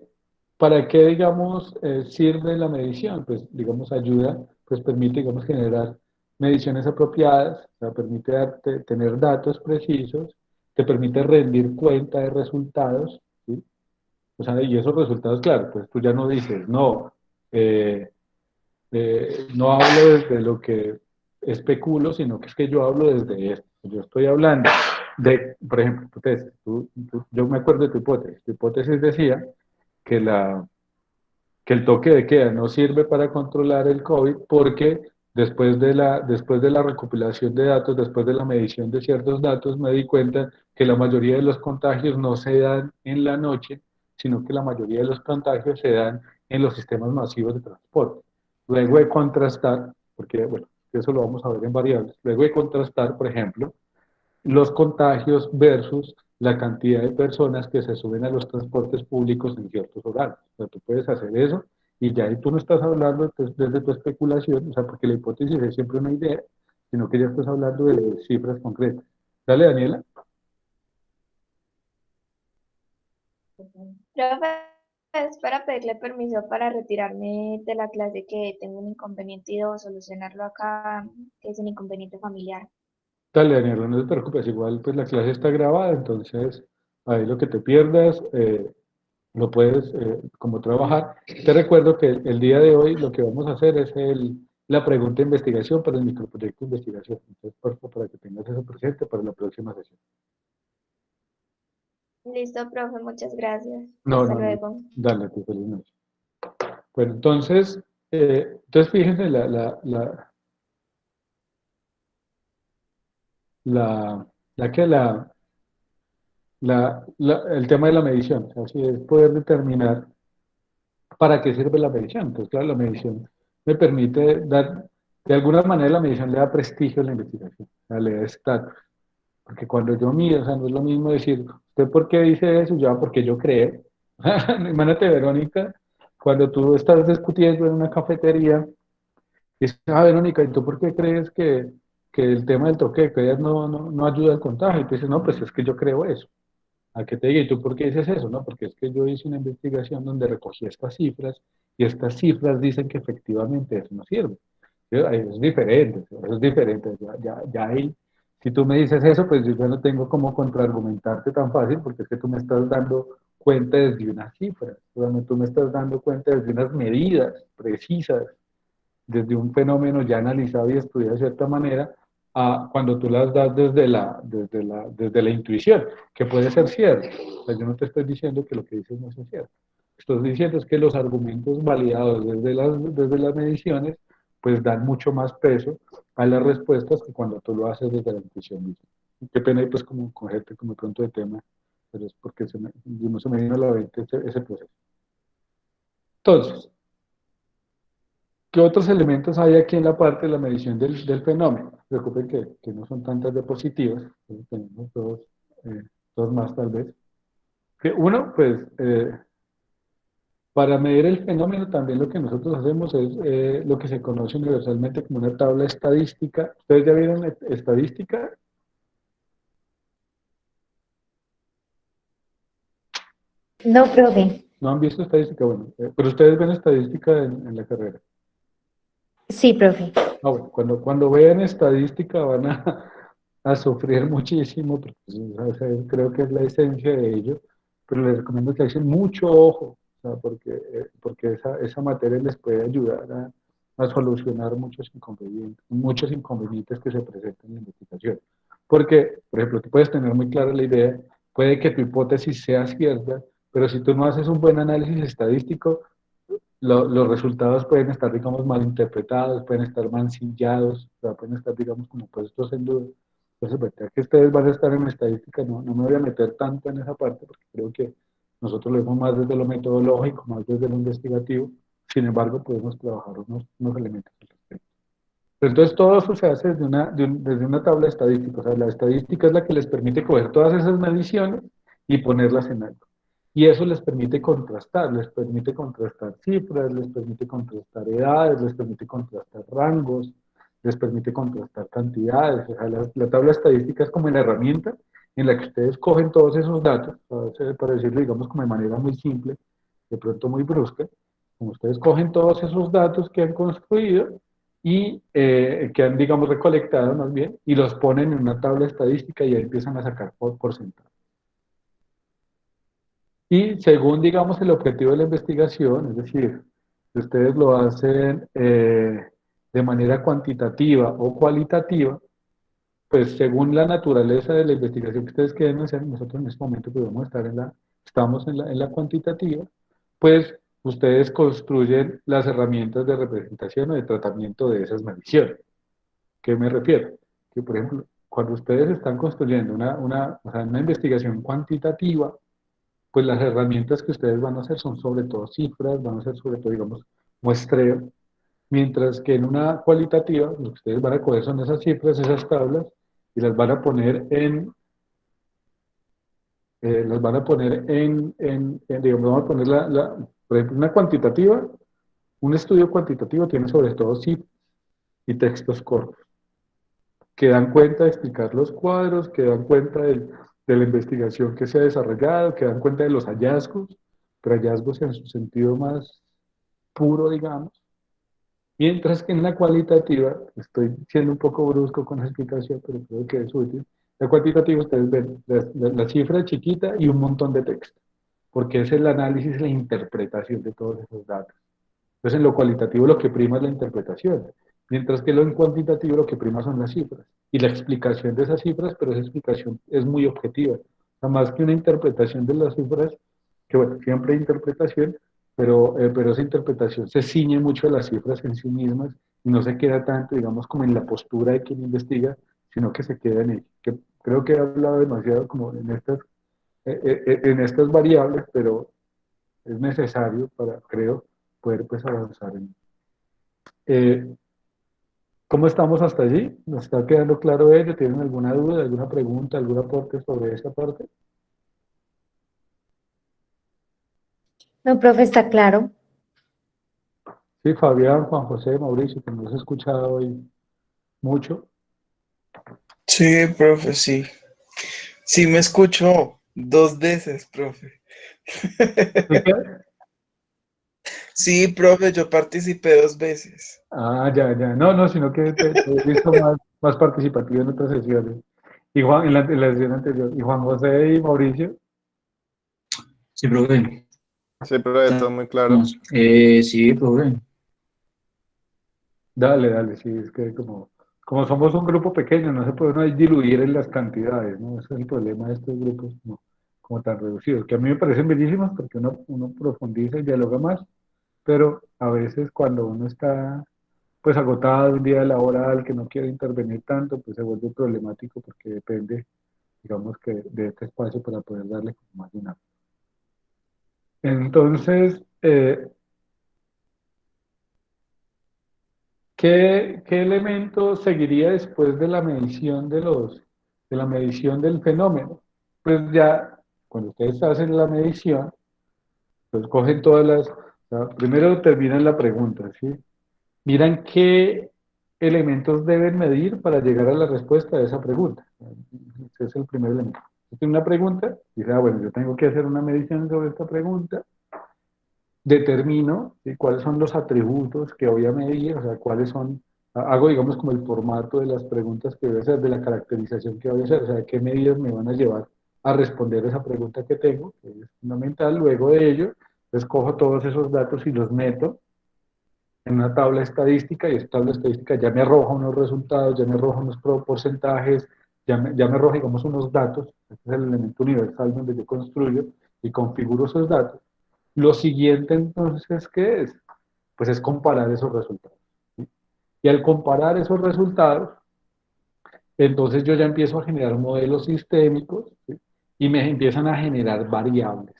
¿para qué, digamos, sirve la medición? Pues, digamos, ayuda, pues permite, digamos, generar mediciones apropiadas, o sea, permite tener datos precisos, te permite rendir cuenta de resultados, ¿sí? O sea, y esos resultados, claro, pues tú ya no dices, no, eh, no hablo desde lo que especulo, sino que es que yo hablo desde esto. Yo estoy hablando de, por ejemplo, hipótesis. Yo me acuerdo de tu hipótesis. Tu hipótesis decía que, que el toque de queda no sirve para controlar el COVID porque después de la recopilación de datos, después de la medición de ciertos datos, me di cuenta que la mayoría de los contagios no se dan en la noche, sino que la mayoría de los contagios se dan en los sistemas masivos de transporte. Luego de contrastar, porque bueno, eso lo vamos a ver en variables, luego de contrastar, por ejemplo, los contagios versus la cantidad de personas que se suben a los transportes públicos en ciertos horarios. O sea, tú puedes hacer eso y ya ahí tú no estás hablando desde tu especulación, o sea, porque la hipótesis es siempre una idea, sino que ya estás hablando de cifras concretas. Dale, Daniela. Profe, es para pedirle permiso para retirarme de la clase que tengo un inconveniente y debo solucionarlo acá, que es un inconveniente familiar. Dale, Daniela, no te preocupes, igual pues la clase está grabada, entonces ahí lo que te pierdas, lo puedes como trabajar. Te recuerdo que el día de hoy lo que vamos a hacer es la pregunta de investigación para el microproyecto de investigación. Entonces, por favor, para que tengas eso presente para la próxima sesión. Listo, profe, muchas gracias. No, Hasta no, no. luego. Dale, tu feliz noche. Bueno, entonces fíjense la, la que el tema de la medición. O sea, si es poder determinar para qué sirve la medición. Entonces, claro, la medición me permite dar, de alguna manera la medición le da prestigio a la investigación, o sea, le da estatus. Porque cuando yo mido, o sea, no es lo mismo decir, ¿usted por qué dice eso? Yo, porque yo creo. Imagínate, Verónica, cuando tú estás discutiendo en una cafetería, dices, Verónica, ¿y tú por qué crees que el tema del toque de queda no ayuda al contagio? Y tú dices, no, pues es que yo creo eso. A que te diga, ¿y tú por qué dices eso? No, porque es que yo hice una investigación donde recogí estas cifras y estas cifras dicen que efectivamente eso no sirve. Es diferente, eso es diferente. Ya ahí, si tú me dices eso, pues yo ya no tengo cómo contraargumentarte tan fácil porque es que tú me estás dando cuenta desde unas cifras, tú me estás dando cuenta desde unas medidas precisas, desde un fenómeno ya analizado y estudiado de cierta manera, a cuando tú las das desde la intuición, que puede ser cierto. O sea, yo no te estoy diciendo que lo que dices no es cierto. Estoy diciendo es que los argumentos validados desde las mediciones, pues dan mucho más peso a las respuestas que cuando tú lo haces desde la intuición misma. Qué pena y pues como cogerte como pronto de tema, pero es porque no se me vino a la mente ese proceso. Entonces, ¿Qué otros elementos hay aquí en la parte de la medición del fenómeno? Recuerden que no son tantas diapositivas, tenemos dos más tal vez. Que uno, pues, para medir el fenómeno también lo que nosotros hacemos es lo que se conoce universalmente como una tabla estadística. ¿Ustedes ya vieron estadística? No, profe. ¿No han visto estadística? Bueno, pero ustedes ven estadística en la carrera. Sí, profe. Bueno, cuando vean estadística van a sufrir muchísimo, porque pues, o sea, creo que es la esencia de ello, pero les recomiendo que echen mucho ojo, o sea, porque esa materia les puede ayudar a solucionar muchos inconvenientes que se presentan en la investigación. Porque, por ejemplo, tú puedes tener muy clara la idea, puede que tu hipótesis sea cierta, pero si tú no haces un buen análisis estadístico, los resultados pueden estar, digamos, mal interpretados, pueden estar mancillados, o sea, pueden estar, digamos, como puestos en duda. Entonces, pues, ya que ustedes van a estar en estadística, no me voy a meter tanto en esa parte, porque creo que nosotros lo vemos más desde lo metodológico, más desde lo investigativo. Sin embargo, podemos trabajar unos elementos al respecto. Pero entonces, todo eso se hace desde una tabla estadística. O sea, la estadística es la que les permite coger todas esas mediciones y ponerlas en algo. Y eso les permite contrastar cifras, les permite contrastar edades, les permite contrastar rangos, les permite contrastar cantidades. O sea, la tabla estadística es como la herramienta en la que ustedes cogen todos esos datos, para decirlo, digamos, como de manera muy simple, de pronto muy brusca, como ustedes cogen todos esos datos que han construido y que han, digamos, recolectado más bien, y los ponen en una tabla estadística y ahí empiezan a sacar porcentajes. Y según, digamos, el objetivo de la investigación, es decir, si ustedes lo hacen de manera cuantitativa o cualitativa, pues según la naturaleza de la investigación que ustedes quieren hacer, nosotros en este momento podemos estar estamos en la cuantitativa, pues ustedes construyen las herramientas de representación o de tratamiento de esas mediciones. ¿Qué me refiero? Que, por ejemplo, cuando ustedes están construyendo o sea, una investigación cuantitativa, pues las herramientas que ustedes van a hacer son sobre todo cifras, van a ser sobre todo, digamos, muestreo, mientras que en una cualitativa, lo que ustedes van a coger son esas cifras, esas tablas, y las van a poner digamos, vamos a poner por ejemplo, una cuantitativa, un estudio cuantitativo tiene sobre todo cifras y textos cortos, que dan cuenta de explicar los cuadros, que dan cuenta de la investigación que se ha desarrollado, que dan cuenta de los hallazgos, pero hallazgos en su sentido más puro, digamos. Mientras que en la cualitativa, estoy siendo un poco brusco con la explicación, pero creo que es útil. La cuantitativa ustedes ven la cifra chiquita y un montón de texto, porque es el análisis, la interpretación de todos esos datos. Entonces, en lo cualitativo lo que prima es la interpretación, mientras que en cuantitativo lo que prima son las cifras y la explicación de esas cifras, pero esa explicación es muy objetiva. O sea, más que una interpretación de las cifras, que bueno, siempre hay interpretación, pero esa interpretación se ciñe mucho a las cifras en sí mismas y no se queda tanto, digamos, como en la postura de quien investiga, sino que se queda en ella. Que creo que he hablado demasiado como en estas variables, pero es necesario para, creo, poder pues avanzar en. Eh, ¿Cómo estamos hasta allí? ¿Nos está quedando claro ello? ¿Tienen alguna duda, alguna pregunta, algún aporte sobre esa parte? No, profe, está claro. Sí, Fabián, Juan José, Mauricio, que nos he escuchado hoy mucho. Sí, profe, sí. Sí, me escuchó 2 veces, profe. ¿Sí qué? Sí, profe, yo participé 2 veces. Ah, ya, ya. No, sino que te he visto más participativo en otras sesiones. Y Juan, en la sesión anterior. Y Juan José y Mauricio. Sí, profe. Sí, pero todo muy claro. Vamos. Sí, profe. Dale, dale, sí, es que como somos un grupo pequeño, no se puede uno diluir en las cantidades, ¿no? Ese es el problema de estos grupos como tan reducidos, que a mí me parecen bellísimos porque uno profundiza y dialoga más, pero a veces cuando uno está pues agotado de un día laboral, que no quiere intervenir tanto, pues se vuelve problemático porque depende, digamos que de este espacio para poder darle como más dinámica. Entonces, ¿qué elemento seguiría después de la medición de la medición del fenómeno? Pues ya, cuando ustedes hacen la medición, pues cogen todas las, o sea, primero terminan la pregunta, ¿sí? Miran qué elementos deben medir para llegar a la respuesta de esa pregunta. Ese es el primer elemento. Si tiene una pregunta, dice, bueno, yo tengo que hacer una medición sobre esta pregunta, determino, ¿sí?, cuáles son los atributos que voy a medir, o sea, cuáles son, hago, digamos, como el formato de las preguntas que voy a hacer, de la caracterización que voy a hacer, o sea, qué medidas me van a llevar a responder esa pregunta que tengo, que es fundamental. Luego de ello, escojo todos esos datos y los meto en una tabla estadística, y esa tabla estadística ya me arroja unos resultados, ya me arroja unos porcentajes, ya me arroja, digamos, unos datos. Este es el elemento universal donde yo construyo y configuro esos datos. Lo siguiente, entonces, ¿qué es? Pues es comparar esos resultados, ¿sí? Y al comparar esos resultados, entonces yo ya empiezo a generar modelos sistémicos, ¿sí?, y me empiezan a generar variables.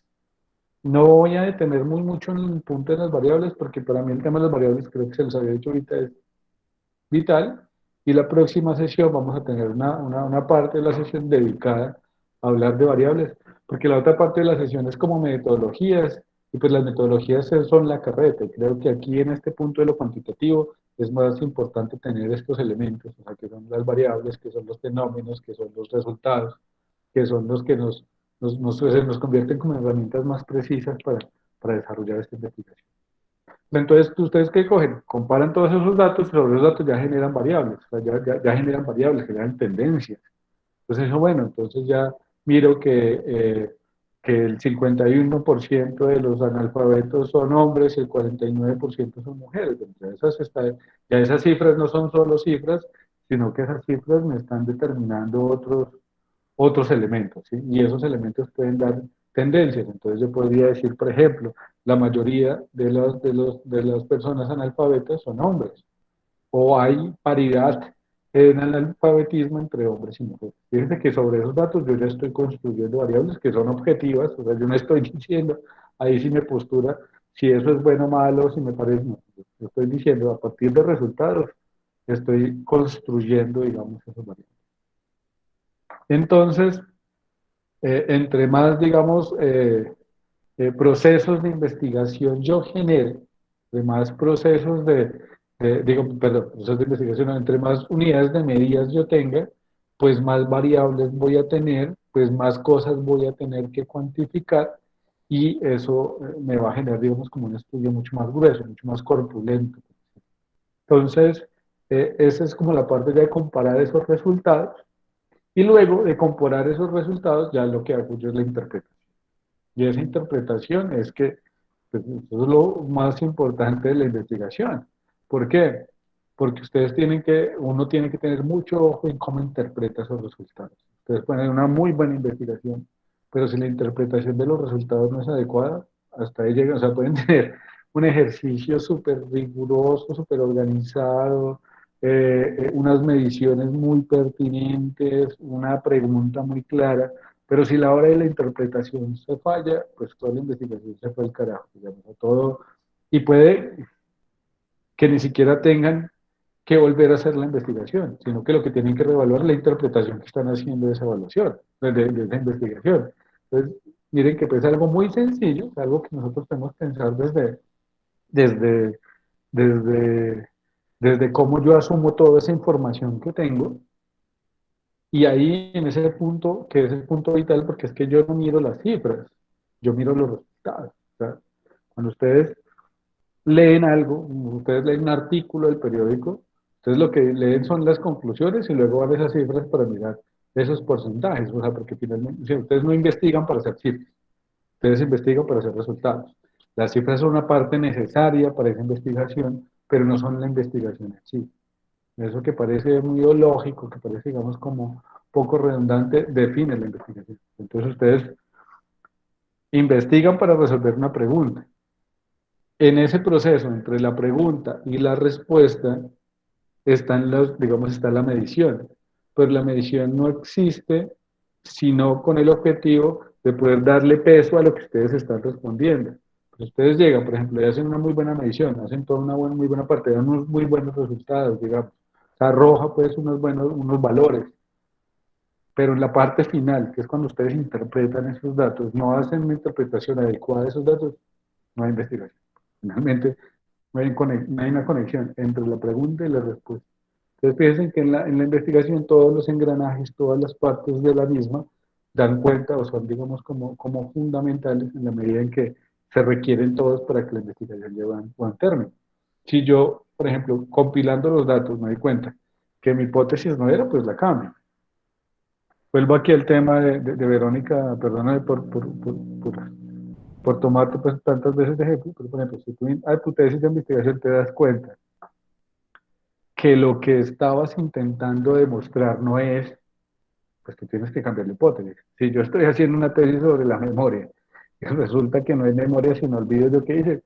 No voy a detener mucho en el punto de las variables, porque para mí el tema de las variables, creo que se los había dicho ahorita, es vital. Y la próxima sesión vamos a tener una parte de la sesión dedicada a hablar de variables, porque la otra parte de la sesión es como metodologías, y pues las metodologías son la carreta. Y creo que aquí en este punto de lo cuantitativo es más importante tener estos elementos, o sea, que son las variables, que son los fenómenos, que son los resultados, que son los que nos convierten como herramientas más precisas para desarrollar esta investigación. Entonces, ¿ustedes qué cogen? Comparan todos esos datos, y sobre esos datos ya generan variables, o sea, ya generan variables, generan tendencias. Entonces, eso, bueno, entonces ya miro que el 51% de los analfabetos son hombres y el 49% son mujeres. Entonces, ya esas cifras no son solo cifras, sino que esas cifras me están determinando otros elementos, ¿sí? Y esos elementos pueden dar tendencias. Entonces yo podría decir, por ejemplo, la mayoría de las personas analfabetas son hombres, o hay paridad en el analfabetismo entre hombres y mujeres. Fíjense que sobre esos datos yo ya estoy construyendo variables que son objetivas, o sea, yo no estoy diciendo, ahí sí me postura, si eso es bueno o malo, si me parece, no. Yo estoy diciendo, a partir de resultados, estoy construyendo, digamos, esas variables. Entonces, entre más, digamos, procesos de investigación yo genere, de más procesos procesos de investigación, entre más unidades de medidas yo tenga, pues más variables voy a tener, pues más cosas voy a tener que cuantificar, y eso me va a generar, digamos, como un estudio mucho más grueso, mucho más corpulento. Entonces, esa es como la parte de comparar esos resultados. Y luego de comparar esos resultados, ya lo que hago yo es la interpretación. Y esa interpretación es que, pues, eso es lo más importante de la investigación. ¿Por qué? Porque uno tiene que tener mucho ojo en cómo interpreta esos resultados. Ustedes pueden hacer una muy buena investigación, pero si la interpretación de los resultados no es adecuada, hasta ahí llegan. O sea, pueden tener un ejercicio súper riguroso, súper organizado, unas mediciones muy pertinentes, una pregunta muy clara, pero si la hora de la interpretación se falla, pues toda la investigación se fue al carajo, digamos, a todo, y puede que ni siquiera tengan que volver a hacer la investigación, sino que lo que tienen que reevaluar es la interpretación que están haciendo de esa evaluación, de esa investigación. Entonces, miren que pues es algo muy sencillo, es algo que nosotros tenemos que pensar desde, desde, desde cómo yo asumo toda esa información que tengo. Y ahí, en ese punto, que es el punto vital, porque es que yo no miro las cifras, yo miro los resultados. O sea, cuando ustedes leen algo, ustedes leen un artículo del periódico, ustedes lo que leen son las conclusiones, y luego van a esas cifras para mirar esos porcentajes. O sea, porque finalmente, o sea, ustedes no investigan para hacer cifras, ustedes investigan para hacer resultados. Las cifras son una parte necesaria para esa investigación, pero no son la investigación en sí. Eso que parece muy lógico, que parece, digamos, como poco redundante, define la investigación. Entonces ustedes investigan para resolver una pregunta. En ese proceso, entre la pregunta y la respuesta, está la medición. Pero la medición no existe sino con el objetivo de poder darle peso a lo que ustedes están respondiendo. Pero ustedes llegan, por ejemplo, y hacen una muy buena medición, hacen toda una muy buena parte, dan unos muy buenos resultados, digamos. O sea, arroja pues unos valores, pero en la parte final, que es cuando ustedes interpretan esos datos, no hacen una interpretación adecuada de esos datos, no hay investigación. Finalmente, no hay una conexión entre la pregunta y la respuesta. Entonces, fíjense que en la investigación todos los engranajes, todas las partes de la misma dan cuenta o son, digamos, como fundamentales en la medida en que se requieren todos para que la investigación lleve a buen término. Si yo, por ejemplo, compilando los datos me doy cuenta que mi hipótesis no era, pues la cambio. Vuelvo aquí al tema de Verónica, perdóname por tomarte pues, tantas veces de ejemplo, pero por ejemplo, si tú a tu tesis de investigación te das cuenta que lo que estabas intentando demostrar no es, pues tú tienes que cambiar la hipótesis. Si yo estoy haciendo una tesis sobre la memoria y resulta que no hay memoria sino olvido de lo que hice,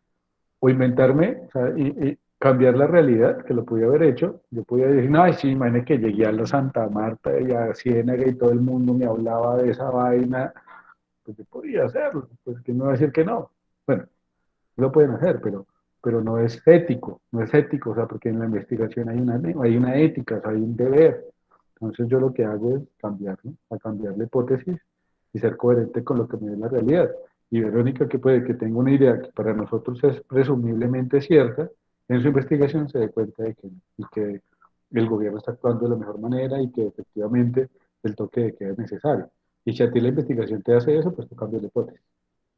o inventarme, o sea, y cambiar la realidad, que lo podía haber hecho, yo podía decir, no, sí, imagínate que llegué a la Santa Marta y a Ciénaga y todo el mundo me hablaba de esa vaina, pues yo podía hacerlo, pues que no va a decir que no. Bueno, lo pueden hacer, pero no es ético, no es ético, o sea, porque en la investigación hay una ética, o sea, hay un deber. Entonces yo lo que hago es cambiarlo, a cambiar la hipótesis y ser coherente con lo que me da la realidad. Y Verónica, que puede que tenga una idea que para nosotros es presumiblemente cierta, en su investigación se dé cuenta de que, y que el gobierno está actuando de la mejor manera y que efectivamente el toque de queda es necesario. Y si a ti la investigación te hace eso, pues tú cambias la hipótesis.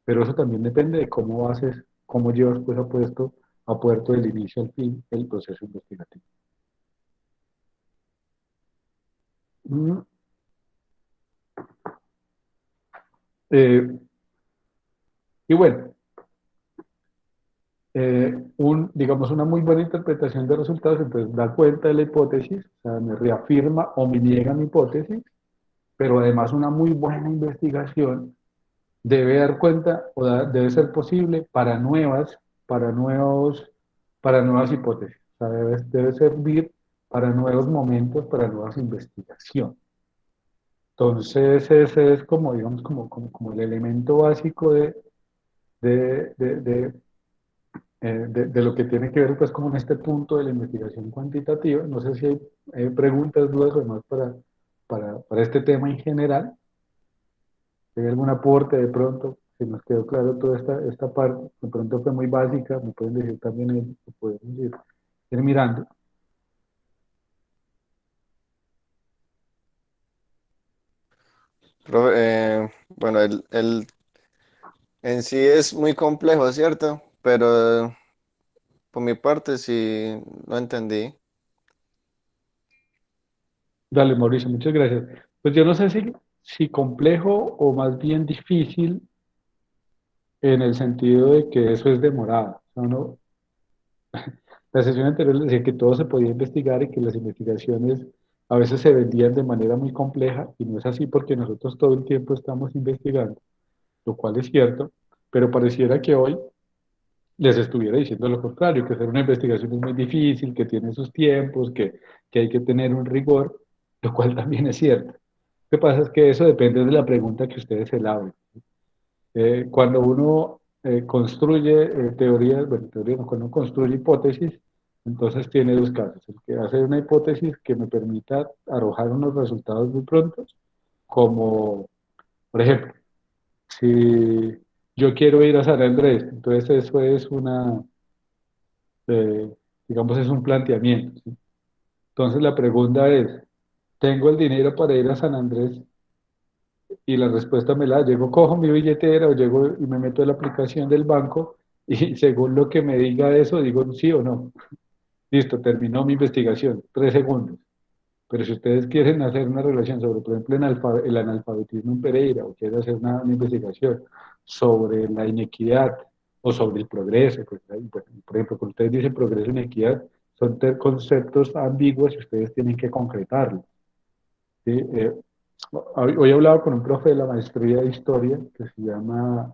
Pero eso también depende de cómo haces, cómo llevas pues a puerto del inicio al fin el proceso investigativo. Mm, eh, y bueno, digamos, una muy buena interpretación de resultados, entonces da cuenta de la hipótesis, o sea, me reafirma o me niega mi hipótesis, pero además una muy buena investigación debe dar cuenta o debe ser posible para nuevos, para nuevas hipótesis, o sea, debe servir para nuevos momentos, para nuevas investigaciones. Entonces, ese es como, digamos, como el elemento básico de, de, de, de lo que tiene que ver pues como en este punto de la investigación cuantitativa. No sé si hay preguntas, dudas o demás para este tema en general. ¿Hay algún aporte de pronto? Si nos quedó claro toda esta parte, de pronto fue muy básica, me pueden decir también, lo podemos ir mirando. Profe, bueno, el en sí es muy complejo, ¿cierto? Pero por mi parte sí lo entendí. Dale, Mauricio, muchas gracias. Pues yo no sé si complejo o más bien difícil en el sentido de que eso es demorado. O sea, la sesión anterior les decía que todo se podía investigar y que las investigaciones a veces se vendían de manera muy compleja y no es así porque nosotros todo el tiempo estamos investigando, lo cual es cierto, pero pareciera que hoy les estuviera diciendo lo contrario, que hacer una investigación es muy difícil, que tiene sus tiempos, que hay que tener un rigor, lo cual también es cierto. Lo que pasa es que eso depende de la pregunta que ustedes se elaboren. Cuando uno construye teorías, bueno, teorías no, cuando uno construye hipótesis, entonces tiene dos casos. El que hace una hipótesis que me permita arrojar unos resultados muy prontos, como, por ejemplo, si yo quiero ir a San Andrés, entonces eso es eh, digamos, es un planteamiento, ¿sí? Entonces la pregunta es, ¿tengo el dinero para ir a San Andrés? Y la respuesta me la llego, cojo mi billetera o llego y me meto en la aplicación del banco y según lo que me diga eso, digo sí o no. Listo, terminó mi investigación, 3 segundos. Pero si ustedes quieren hacer una relación sobre, por ejemplo, el analfabetismo en Pereira o quieren hacer una investigación sobre la inequidad o sobre el progreso, pues, por ejemplo, cuando ustedes dicen progreso e inequidad, son conceptos ambiguos y ustedes tienen que concretarlos. ¿Sí? Hoy he hablado con un profe de la maestría de historia que se llama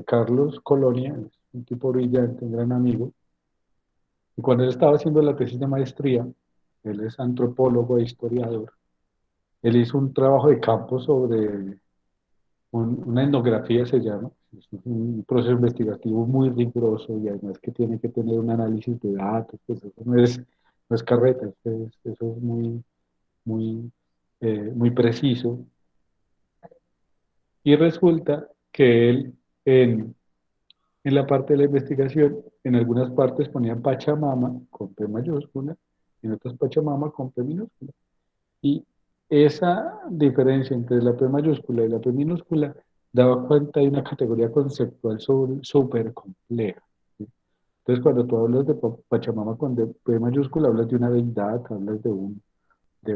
Carlos Colonia, es un tipo brillante, un gran amigo, y cuando él estaba haciendo la tesis de maestría, él es antropólogo e historiador, él hizo un trabajo de campo sobre una etnografía, se llama, Es un proceso investigativo muy riguroso y además que tiene que tener un análisis de datos, pues eso no es carreta, eso es muy, muy preciso. Y resulta que él, en la parte de la investigación, en algunas partes ponían Pachamama con P mayúscula, en otras Pachamama con P minúscula. Y esa diferencia entre la P mayúscula y la P minúscula daba cuenta de una categoría conceptual súper compleja. ¿Sí? Entonces, cuando tú hablas de Pachamama con P mayúscula, hablas de una deidad, hablas de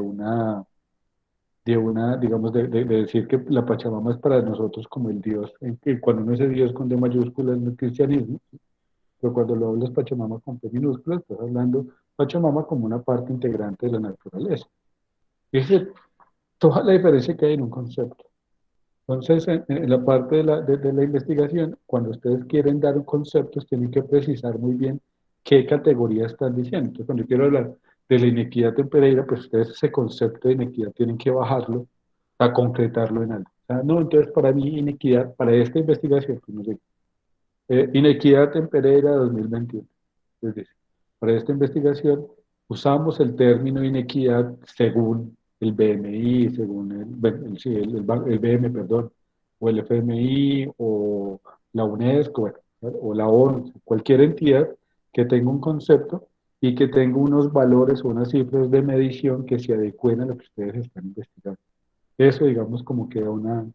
una, digamos, de decir que la Pachamama es para nosotros como el Dios, cuando uno dice Dios con D mayúscula en el cristianismo, ¿sí? Pero cuando lo hablas Pachamama con P minúscula, estás hablando Pachamama como una parte integrante de la naturaleza. Fíjese toda la diferencia que hay en un concepto. Entonces, en la parte de la investigación, cuando ustedes quieren dar un concepto, tienen que precisar muy bien qué categoría están diciendo. Entonces, cuando yo quiero hablar de la inequidad en Pereira, pues ustedes ese concepto de inequidad tienen que bajarlo a concretarlo en algo. O sea, no, entonces para mí inequidad, para esta investigación, pues no sé, inequidad en Pereira 2021. Es decir, para esta investigación usamos el término inequidad según el BMI, según sí, el BM, perdón, o el FMI, o la UNESCO, bueno, o la ONU, cualquier entidad que tenga un concepto y que tenga unos valores o unas cifras de medición que se adecuen a lo que ustedes están investigando. Eso, digamos, como que da una,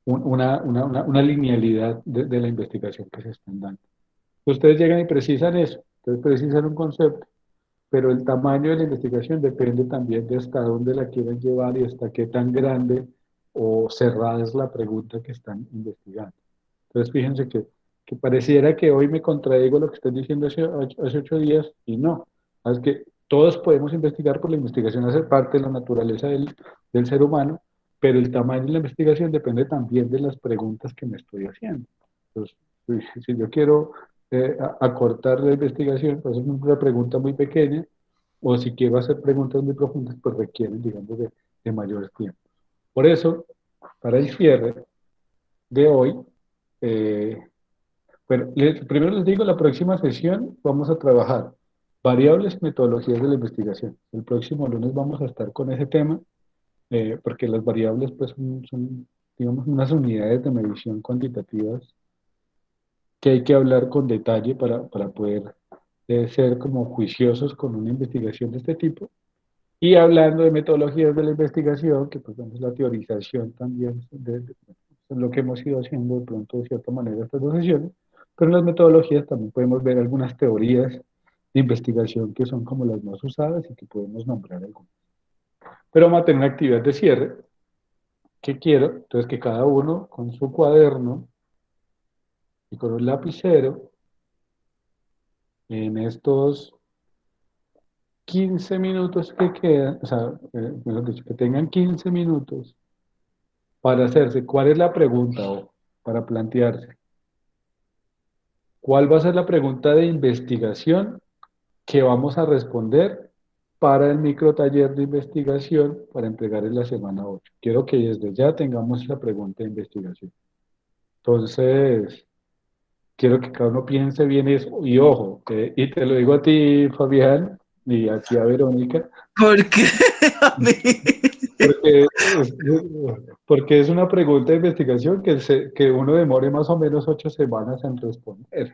una linealidad de la investigación que se están dando. Ustedes llegan y precisan eso, ustedes precisan un concepto, pero el tamaño de la investigación depende también de hasta dónde la quieren llevar y hasta qué tan grande o cerrada es la pregunta que están investigando. Entonces fíjense que pareciera que hoy me contradigo lo que estoy diciendo hace 8 días y no. Es que todos podemos investigar, por la investigación hace parte de la naturaleza del ser humano, pero el tamaño de la investigación depende también de las preguntas que me estoy haciendo. Entonces, si yo quiero acortar la investigación, pues es una pregunta muy pequeña, o si quiero hacer preguntas muy profundas, pues requieren, digamos, de mayores tiempos. Por eso, para el cierre de hoy, eh, bueno, primero les digo, la próxima sesión vamos a trabajar variables, metodologías de la investigación. El próximo lunes vamos a estar con ese tema, porque las variables pues son, digamos, unas unidades de medición cuantitativas que hay que hablar con detalle para poder ser como juiciosos con una investigación de este tipo. Y hablando de metodologías de la investigación, que pues es la teorización también de lo que hemos ido haciendo de pronto de cierta manera estas dos sesiones, pero en las metodologías también podemos ver algunas teorías de investigación que son como las más usadas y que podemos nombrar algunas. Pero vamos a tener una actividad de cierre que quiero, entonces que cada uno con su cuaderno y con un lapicero en estos 15 minutos que quedan, o sea, mejor dicho, que tengan 15 minutos para hacerse, ¿cuál es la pregunta o para plantearse? ¿Cuál va a ser la pregunta de investigación que vamos a responder para el microtaller de investigación para entregar en la semana 8? Quiero que desde ya tengamos esa pregunta de investigación. Entonces, quiero que cada uno piense bien eso. Y ojo, y te lo digo a ti, Fabián, y aquí a Verónica, ¿Por qué a mí? porque porque es una pregunta de investigación que uno demore más o menos 8 semanas en responder.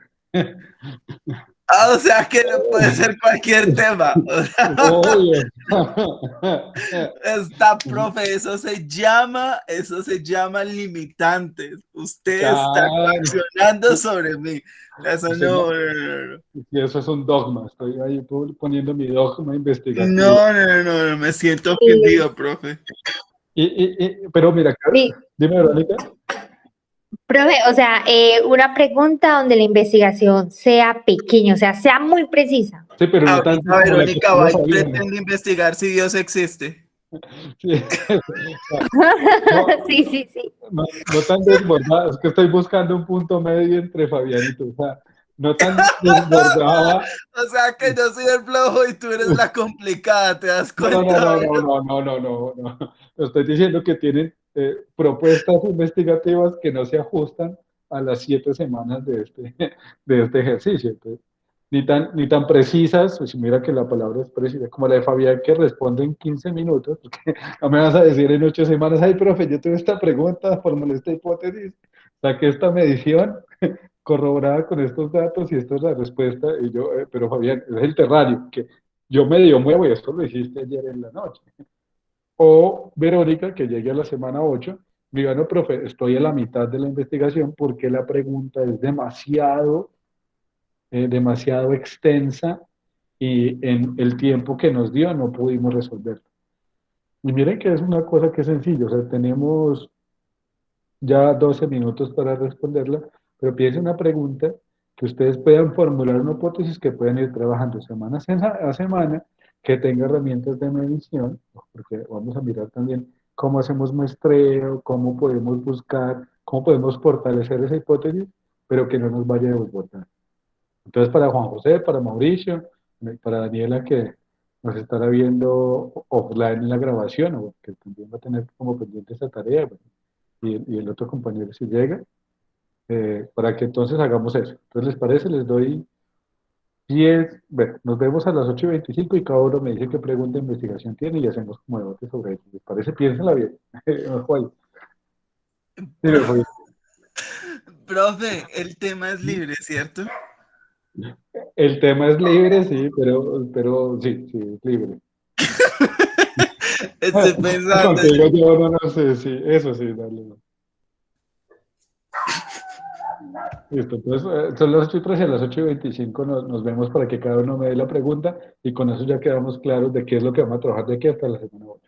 Ah, o sea que no puede ser cualquier tema. O sea, Obvio. está, profe, eso se llama limitantes. Usted está Claro. accionando sobre mí. Eso no, no, no, no. Y eso es un dogma. Estoy ahí poniendo mi dogma investigativo. No, no, no, no, me siento Sí, ofendido, profe. Pero mira, sí. dime, Verónica. Profe, o sea, una pregunta donde la investigación sea pequeña, o sea, sea muy precisa. Sí, pero no tanto Ahorita como la que Verónica estuvo va y Fabián. pretende investigar si Dios existe. Sí. No, Sí, sí, sí. no tan desbordada. Es que estoy buscando un punto medio entre Fabián y tú. O sea, no tan desbordada. O sea que yo soy el flojo y tú eres la complicada, ¿te das No, no, cuenta? no, no, no, no, no, no, no, no. Estoy diciendo que tienen propuestas investigativas que no se ajustan a las 7 semanas de este ejercicio. Entonces, ni tan precisas, pues mira que la palabra es precisa, como la de Fabián que responde en 15 minutos, porque no me vas a decir en 8 semanas, ay, profe, yo tuve esta pregunta, formulé esta hipótesis, saqué esta medición corroborada con estos datos y esta es la respuesta, y yo, pero Fabián, es el terrario, que yo medio muevo y esto lo hiciste ayer en la noche. O Verónica, que llegue a la semana 8, diga, no, profe, estoy a la mitad de la investigación porque la pregunta es demasiado extensa y en el tiempo que nos dio no pudimos resolverlo. Y miren que es una cosa que es sencilla, o sea, tenemos ya 12 minutos para responderla, pero piensen una pregunta que ustedes puedan formular una hipótesis que pueden ir trabajando semana a semana, que tenga herramientas de medición, porque vamos a mirar también cómo hacemos muestreo, cómo podemos buscar, cómo podemos fortalecer esa hipótesis, pero que no nos vaya a desbordar. Entonces, para Juan José, para Mauricio, para Daniela, que nos estará viendo offline en la grabación, o que también va a tener como pendiente esa tarea, bueno, y el otro compañero si llega, para que entonces hagamos eso. Entonces, ¿les parece? Les doy 10, bueno, nos vemos a las 8:25 y cada uno me dice qué pregunta de investigación tiene y hacemos como debate sobre eso. ¿Les parece? Piénsenla bien. Juan. Dime, Pro- Juan. Profe, el tema es libre, ¿cierto? El tema es libre, sí, pero sí, sí, es libre. Estoy pensando. Contigo yo no sé, sí, eso sí, dale. No. Listo, entonces son las 8:13 y a las 8:25 nos vemos para que cada uno me dé la pregunta y con eso ya quedamos claros de qué es lo que vamos a trabajar de aquí hasta la semana 8.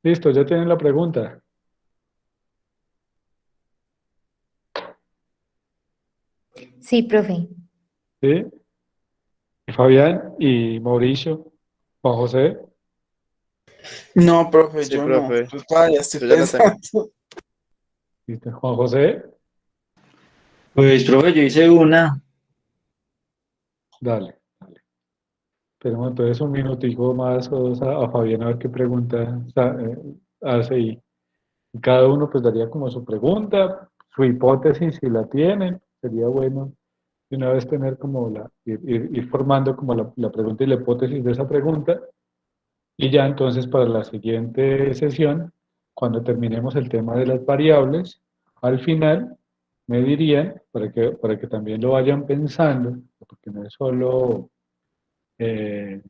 Listo, ya tienen la pregunta. Sí, profe. ¿Sí? Y Fabián y Mauricio, Juan José. No, profe, Sí, yo no. profe, Yo todavía estoy yo ya la tengo. pensando. ¿Listo? Juan José, Pues, profe, yo hice una. dale. Tenemos entonces un minutico más o dos a Fabián a ver qué pregunta hace y cada uno pues daría como su pregunta, su hipótesis si la tienen. Sería bueno de una vez tener como ir formando como la pregunta y la hipótesis de esa pregunta. Y ya entonces para la siguiente sesión, cuando terminemos el tema de las variables, al final me dirían, para que también lo vayan pensando, porque no es eh,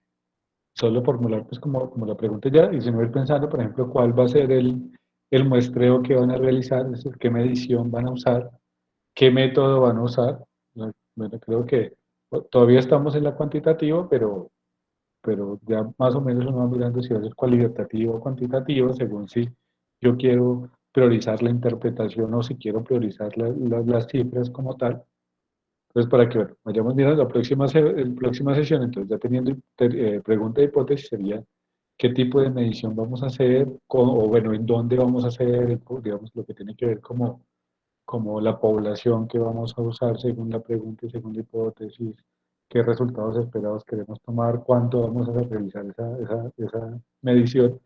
solo formular pues como la pregunta ya, y sino ir pensando, por ejemplo, cuál va a ser el muestreo que van a realizar, es decir, qué medición van a usar, qué método van a usar. Bueno, creo que todavía estamos en la cuantitativa, pero ya más o menos uno va mirando si va a ser cualitativo o cuantitativo, según si yo quiero priorizar la interpretación o si quiero priorizar las cifras como tal. Entonces, para que bueno, vayamos mirando la próxima sesión, entonces ya teniendo pregunta de hipótesis, sería qué tipo de medición vamos a hacer, o bueno, en dónde vamos a hacer, digamos, lo que tiene que ver como la población que vamos a usar según la pregunta y según la hipótesis, qué resultados esperados queremos tomar, cuánto vamos a realizar esa medición.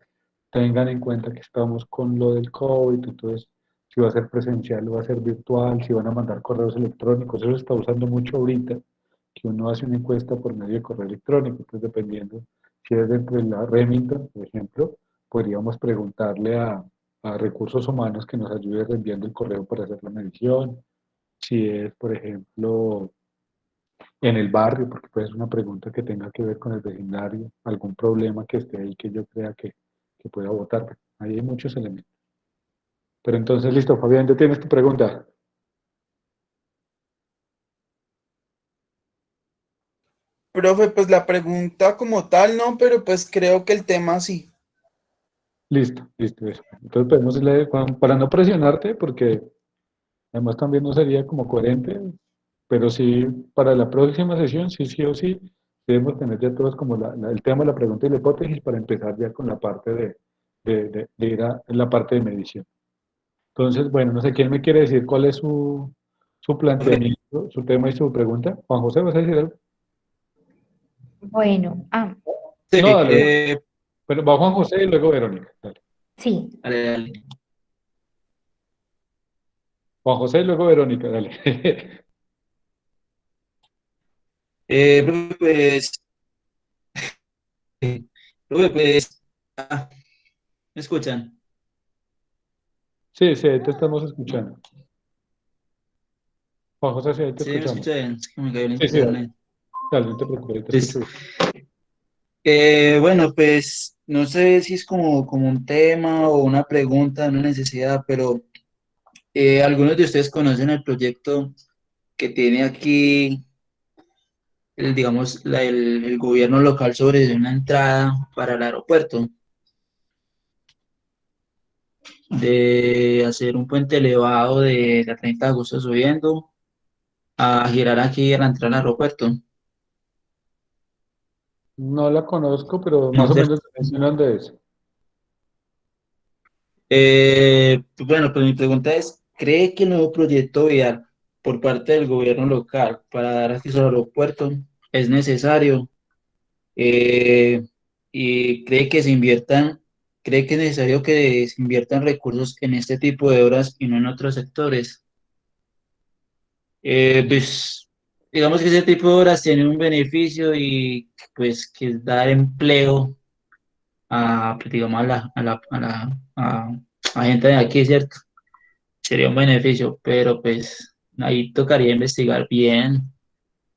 Tengan en cuenta que estamos con lo del COVID, entonces si va a ser presencial o va a ser virtual, si van a mandar correos electrónicos, eso se está usando mucho ahorita, que uno hace una encuesta por medio de correo electrónico, entonces dependiendo si es dentro de la Remington, por ejemplo, podríamos preguntarle a recursos humanos que nos ayude reenviando el correo para hacer la medición, si es, por ejemplo, en el barrio, porque puede ser una pregunta que tenga que ver con el vecindario, algún problema que esté ahí que yo crea que pueda votar. Ahí hay muchos elementos. Pero entonces, listo, Fabián, ya tienes tu pregunta. Profe, pues la pregunta como tal no, pero pues creo que el tema sí. Listo, listo. Eso. Entonces podemos irle, para no presionarte, porque además también no sería como coherente, pero sí, para la próxima sesión, sí, sí o sí, debemos tener ya todos como el tema, la pregunta y la hipótesis para empezar ya con la parte de ir a la parte de medición. Entonces, bueno, no sé quién me quiere decir cuál es su Profe, planteamiento, su tema y su pregunta. Juan José, ¿vas a decir algo? Bueno, sí, No, dale, pero va Juan José y luego Verónica. Dale. sí. dale, dale. Juan José y luego Verónica, dale. Profe, pues, profe, pues, ah, ¿me escuchan? Sí, sí, ahí te estamos escuchando. Juan José, sí, ahí te Sí, me escuchamos. escuchan, es que me cayó el Sí, sí, dale. internet. Dale, no te preocupes, ahí te escucho Entonces, bien. bueno, pues, no sé si es como un tema o una pregunta, una necesidad, pero algunos de ustedes conocen el proyecto que tiene aquí, digamos, el gobierno local sobre una entrada para el aeropuerto, de hacer un puente elevado de la 30 de agosto subiendo a girar aquí a la entrada al aeropuerto. No la conozco, pero No más o sé. menos me mencionan de eso. Bueno, pues mi pregunta es, ¿cree que el nuevo proyecto vial por parte del gobierno local para dar acceso al aeropuerto es necesario? Eh, ¿Y cree que es necesario que se inviertan recursos en este tipo de obras y no en otros sectores? Pues digamos que ese tipo de obras tiene un beneficio y pues que es dar empleo a, pues, digamos, a gente de aquí, ¿cierto? Sería un beneficio, pero pues ahí tocaría investigar bien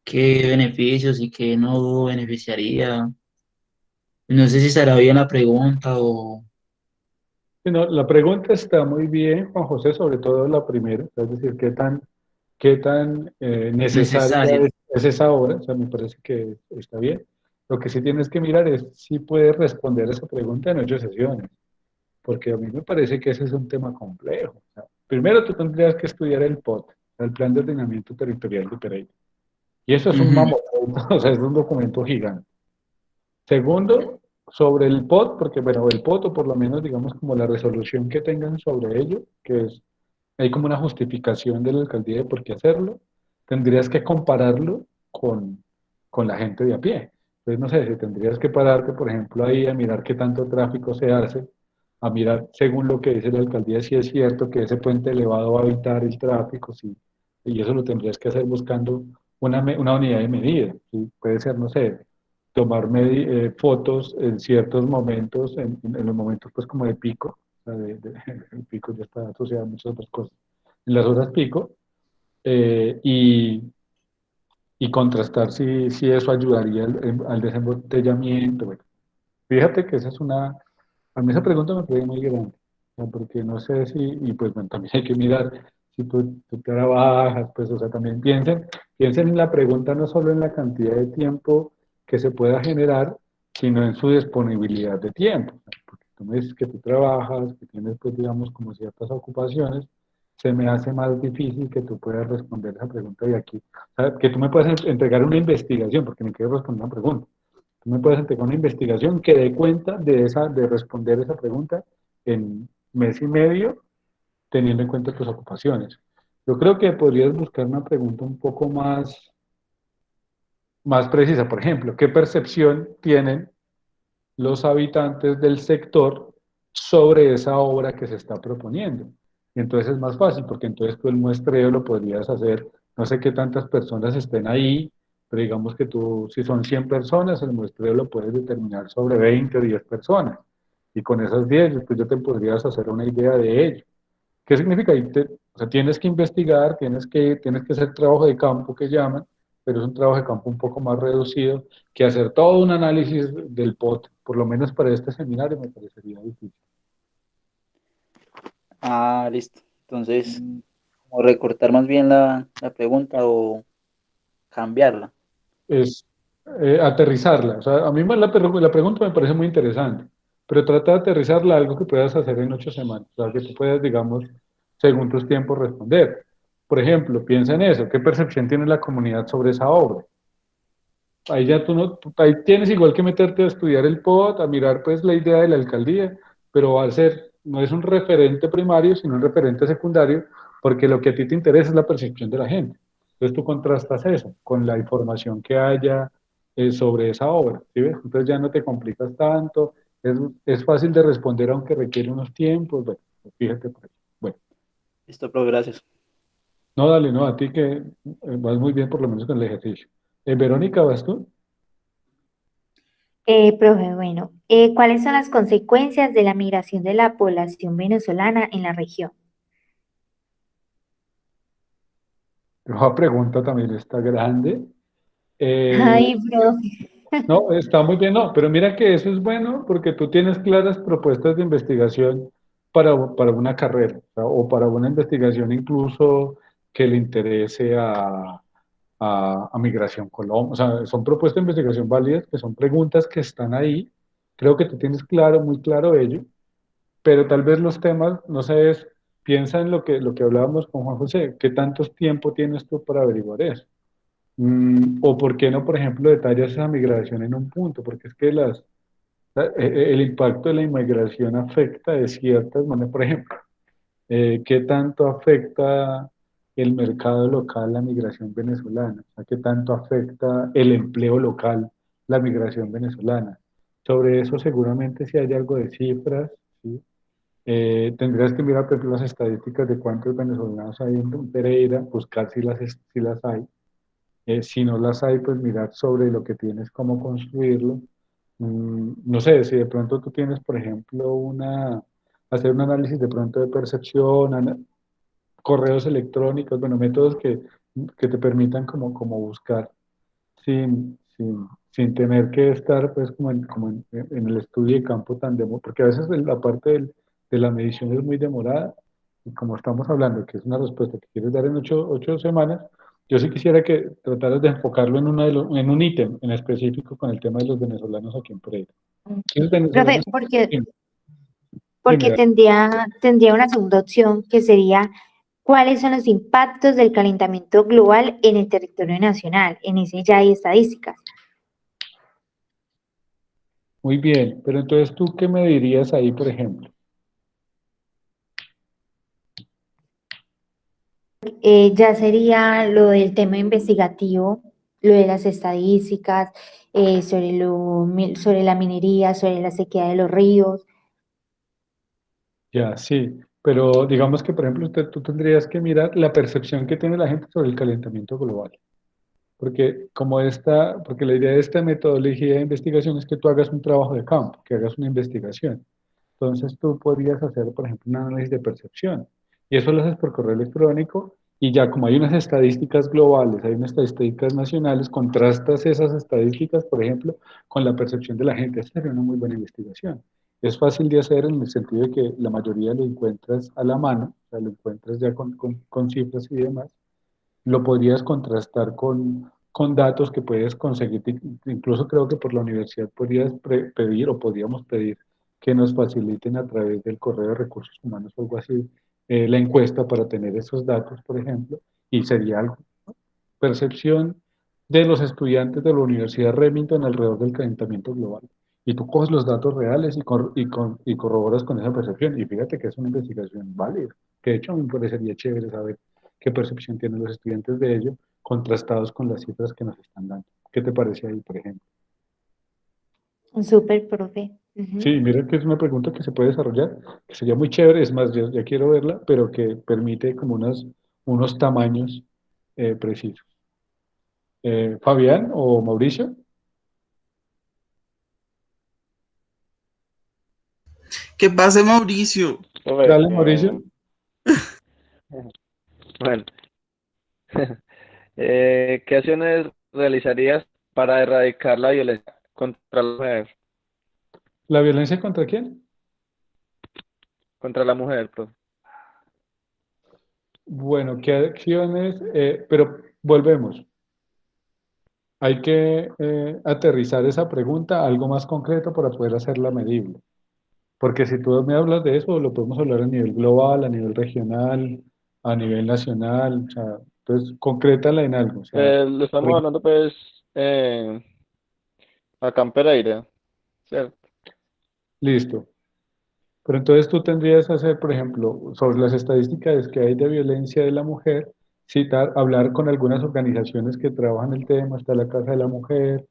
qué beneficios y qué no beneficiaría. No sé si estará bien la pregunta o Sí, no, la pregunta está muy bien, Juan José, sobre todo la primera, es decir, qué tan necesaria necesaria. es esa obra, o sea, me parece que está bien. Lo que sí tienes que mirar es si puedes responder esa pregunta en 8 sesiones. porque a mí me parece que ese es un tema complejo. O sea, primero tú tendrías que estudiar el POT, el Plan de Ordenamiento Territorial de Pereira. Y eso es un Ujú. mamotreto, o sea, es un documento gigante. Segundo, sobre el POT, porque bueno, el POT, o por lo menos digamos como la resolución que tengan sobre ello, que es, hay como una justificación de la alcaldía de por qué hacerlo, tendrías que compararlo con la gente de a pie. Entonces, no sé, si tendrías que pararte, por ejemplo, ahí a mirar qué tanto tráfico se hace, a mirar según lo que dice la alcaldía si es cierto que ese puente elevado va a evitar el tráfico, sí, y eso lo tendrías que hacer buscando una unidad de medida, ¿sí? Puede ser, no sé, tomar fotos en ciertos momentos, en los momentos pues como de pico, o sea, el pico ya está asociado a muchas otras cosas, en las horas pico, eh, y, y contrastar si eso ayudaría al desembotellamiento. Bueno, fíjate que esa es a mí esa pregunta me parece muy grande, o sea, porque no sé si, y pues bueno, también hay que mirar si tú trabajas, pues, o sea, también piensen en la pregunta no solo en la cantidad de tiempo que se pueda generar, sino en su disponibilidad de tiempo. Porque tú me dices que tú trabajas, que tienes, pues, digamos, como ciertas ocupaciones, se me hace más difícil que tú puedas responder esa pregunta de aquí. O sea, que tú me puedas entregar una investigación, porque me quiero responder una pregunta. Tú me puedes entregar una investigación que dé cuenta de responder esa pregunta en mes y medio, teniendo en cuenta tus ocupaciones. Yo creo que podrías buscar una pregunta un poco más precisa. Por ejemplo, ¿qué percepción tienen los habitantes del sector sobre esa obra que se está proponiendo? Y entonces es más fácil, porque entonces tú el muestreo lo podrías hacer, no sé qué tantas personas estén ahí, pero digamos que tú, si son 100 personas, el muestreo lo puedes determinar sobre 20 o 10 personas. Y con esas 10, pues ya te podrías hacer una idea de ello. ¿Qué significa? O sea, tienes que investigar, tienes que hacer trabajo de campo que llaman, pero es un trabajo de campo un poco más reducido que hacer todo un análisis del POT, por lo menos para este seminario me parecería difícil. Ah, listo. Entonces, como recortar más bien la pregunta o cambiarla. Es aterrizarla. O sea, a mí la pregunta me parece muy interesante, pero trata de aterrizarla a algo que puedas hacer en 8 semanas, o sea, que tú puedas, digamos, según tus tiempos responder. Por ejemplo, piensa en eso, ¿qué percepción tiene la comunidad sobre esa obra? Ahí ya ahí tienes igual que meterte a estudiar el POT, a mirar pues la idea de la alcaldía, pero va a ser, no es un referente primario, sino un referente secundario, porque lo que a ti te interesa es la percepción de la gente. Entonces tú contrastas eso con la información que haya sobre esa obra, ¿sí ves? Entonces ya no te complicas tanto, es fácil de responder aunque requiere unos tiempos, bueno, fíjate por ahí. Bueno, Listo, profe, gracias. no, dale, no, a ti que vas muy bien por lo menos con el ejercicio. Verónica, ¿vas tú? Profe, bueno, ¿cuáles son las consecuencias de la migración de la población venezolana en la región? La pregunta también está grande. Eh, Ay, profe. no, está muy bien, no, pero mira que eso es bueno porque tú tienes claras propuestas de investigación para una carrera, o para una investigación incluso que le interese a Migración Colombia. O sea, son propuestas de investigación válidas, que son preguntas que están ahí. Creo que tú tienes claro, muy claro ello, pero tal vez los temas, no sé, piensa en lo que hablábamos con Juan José, ¿qué tantos tiempo tienes tú para averiguar eso? O por qué no, por ejemplo, detallas esa migración en un punto, porque es que el impacto de la inmigración afecta de ciertas maneras. Por ejemplo, ¿qué tanto afecta el mercado local la migración venezolana? O sea, ¿qué tanto afecta el empleo local la migración venezolana? Sobre eso seguramente si hay algo de cifras, ¿sí? Tendrías que mirar, por ejemplo, las estadísticas de cuántos venezolanos hay en Pereira, buscar si las hay. Si no las hay, pues mirar sobre lo que tienes, cómo construirlo. No sé, si de pronto tú tienes, por ejemplo, hacer un análisis de pronto de percepción, correos electrónicos, bueno, métodos que te permitan como buscar sin tener que estar pues como en el estudio de campo tan demorado, porque a veces la parte de la medición es muy demorada, y como estamos hablando, que es una respuesta que quieres dar en 8 semanas, yo sí quisiera que trataras de enfocarlo en un ítem en específico con el tema de los venezolanos aquí en Pereira. ¿Tienes Profe, venezolanos? porque Sí. porque mira, tendría una segunda opción que sería cuáles son los impactos del calentamiento global en el territorio nacional. En ese ya hay estadísticas. muy bien, pero entonces tú qué me dirías ahí, por ejemplo. Ya sería lo del tema investigativo, lo de las estadísticas, sobre la minería, sobre la sequía de los ríos. Ya, sí, pero digamos que, por ejemplo, tú tendrías que mirar la percepción que tiene la gente sobre el calentamiento global. Porque la idea de esta metodología de investigación es que tú hagas un trabajo de campo, que hagas una investigación. Entonces tú podrías hacer, por ejemplo, un análisis de percepción. Y eso lo haces por correo electrónico y ya como hay unas estadísticas globales, hay unas estadísticas nacionales, contrastas esas estadísticas, por ejemplo, con la percepción de la gente. Esa sería una muy buena investigación. Es fácil de hacer en el sentido de que la mayoría lo encuentras a la mano, o sea, lo encuentras ya con cifras y demás. Lo podrías contrastar con datos que puedes conseguir. Incluso creo que por la universidad podrías pedir o podríamos pedir que nos faciliten a través del correo de recursos humanos o algo así, la encuesta para tener esos datos, por ejemplo, y sería algo. Percepción de los estudiantes de la Universidad Remington alrededor del calentamiento global. Y tú coges los datos reales y corroboras con esa percepción. Y fíjate que es una investigación válida, que de hecho a mí me parecería chévere saber qué percepción tienen los estudiantes de ello, contrastados con las cifras que nos están dando. ¿Qué te parece ahí, por ejemplo? Súper, profe. Ujú. Sí, mira que es una pregunta que se puede desarrollar, que sería muy chévere, es más, yo ya quiero verla, pero que permite como unos tamaños precisos. Fabián o Mauricio, ¿Qué pasa, Mauricio? Profe, dale, Mauricio. bueno, ¿qué acciones realizarías para erradicar la violencia contra la mujer? ¿La violencia contra quién? Contra la mujer, profe. Bueno, ¿qué acciones? Pero volvemos. Hay que aterrizar esa pregunta a algo más concreto para poder hacerla medible. Porque si tú me hablas de eso, lo podemos hablar a nivel global, a nivel regional, a nivel nacional. O sea, entonces, concrétala en algo. O sea, Lo por estamos ejemplo, hablando pues eh, acá en Pereira, ¿cierto? listo. Pero entonces tú tendrías que hacer, por ejemplo, sobre las estadísticas que hay de violencia de la mujer, citar, hablar con algunas organizaciones que trabajan el tema, está la Casa de la Mujer,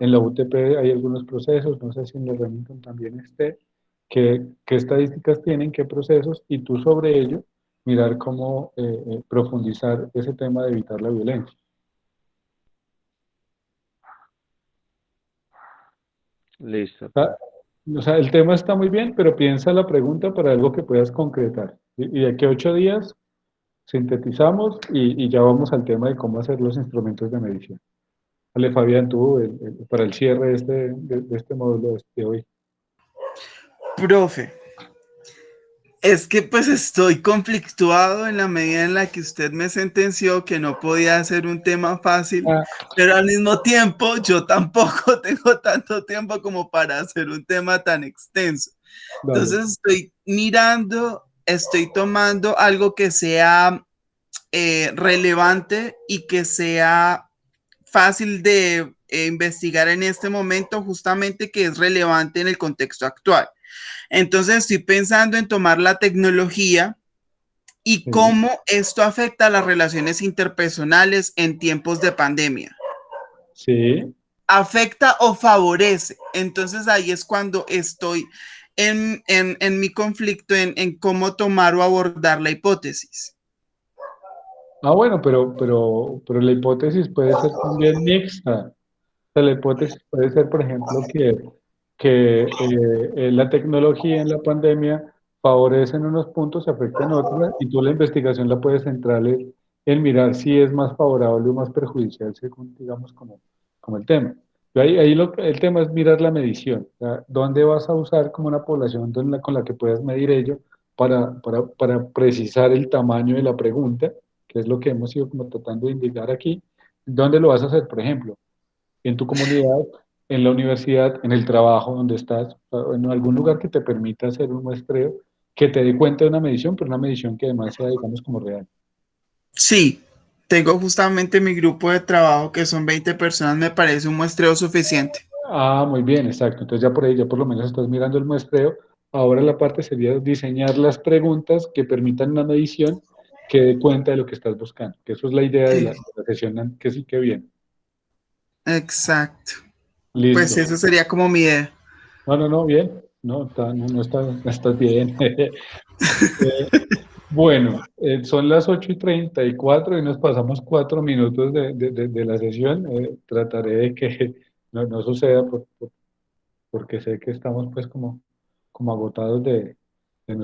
en la UTP hay algunos procesos, no sé si en la Remington también esté, qué estadísticas tienen, qué procesos, y tú sobre ello mirar cómo profundizar ese tema de evitar la violencia. Listo, Ah, profe. o sea, el tema está muy bien, pero piensa la pregunta para algo que puedas concretar. Y de aquí a 8 días sintetizamos y ya vamos al tema de cómo hacer los instrumentos de medición. Vale, Fabián, tú, para el cierre de este módulo de hoy. Profe, es que pues estoy conflictuado en la medida en la que usted me sentenció que no podía hacer un tema fácil, Ah, pero al mismo tiempo yo tampoco tengo tanto tiempo como para hacer un tema tan extenso. dale. Entonces estoy mirando, estoy tomando algo que sea relevante y que sea fácil de investigar en este momento, justamente que es relevante en el contexto actual. Entonces estoy pensando en tomar la tecnología y Sí, cómo esto afecta a las relaciones interpersonales en tiempos de pandemia. sí. ¿Afecta o favorece? Entonces ahí es cuando estoy en mi conflicto en cómo tomar o abordar la hipótesis. Ah, bueno, pero la hipótesis puede ser también mixta. O sea, la hipótesis puede ser, por ejemplo, que la tecnología en la pandemia favorece en unos puntos, afecta en otros, y tú la investigación la puedes centrar en mirar si es más favorable o más perjudicial según, digamos, como el tema. Y ahí el tema es mirar la medición. O sea, ¿dónde vas a usar como una población con la que puedas medir ello para precisar el tamaño de la pregunta, que es lo que hemos ido como tratando de indicar aquí? ¿Dónde lo vas a hacer? Por ejemplo, en tu comunidad, en la universidad, en el trabajo donde estás, o en algún lugar que te permita hacer un muestreo, que te dé cuenta de una medición, pero una medición que además sea, digamos, como real. Sí, tengo justamente mi grupo de trabajo que son 20 personas, me parece un muestreo suficiente. Ah, muy bien, exacto. Entonces ya por ahí, ya por lo menos estás mirando el muestreo. Ahora la parte sería diseñar las preguntas que permitan una medición que dé cuenta de lo que estás buscando, que eso es la idea de la sesión, que sí, que bien. Exacto. Pues Listo. eso sería como mi idea. No, no, no, bien. No, no estás bien. Bueno, son las 8:34 y nos pasamos 4 minutos de la sesión. Trataré de que no suceda porque sé que estamos pues como agotados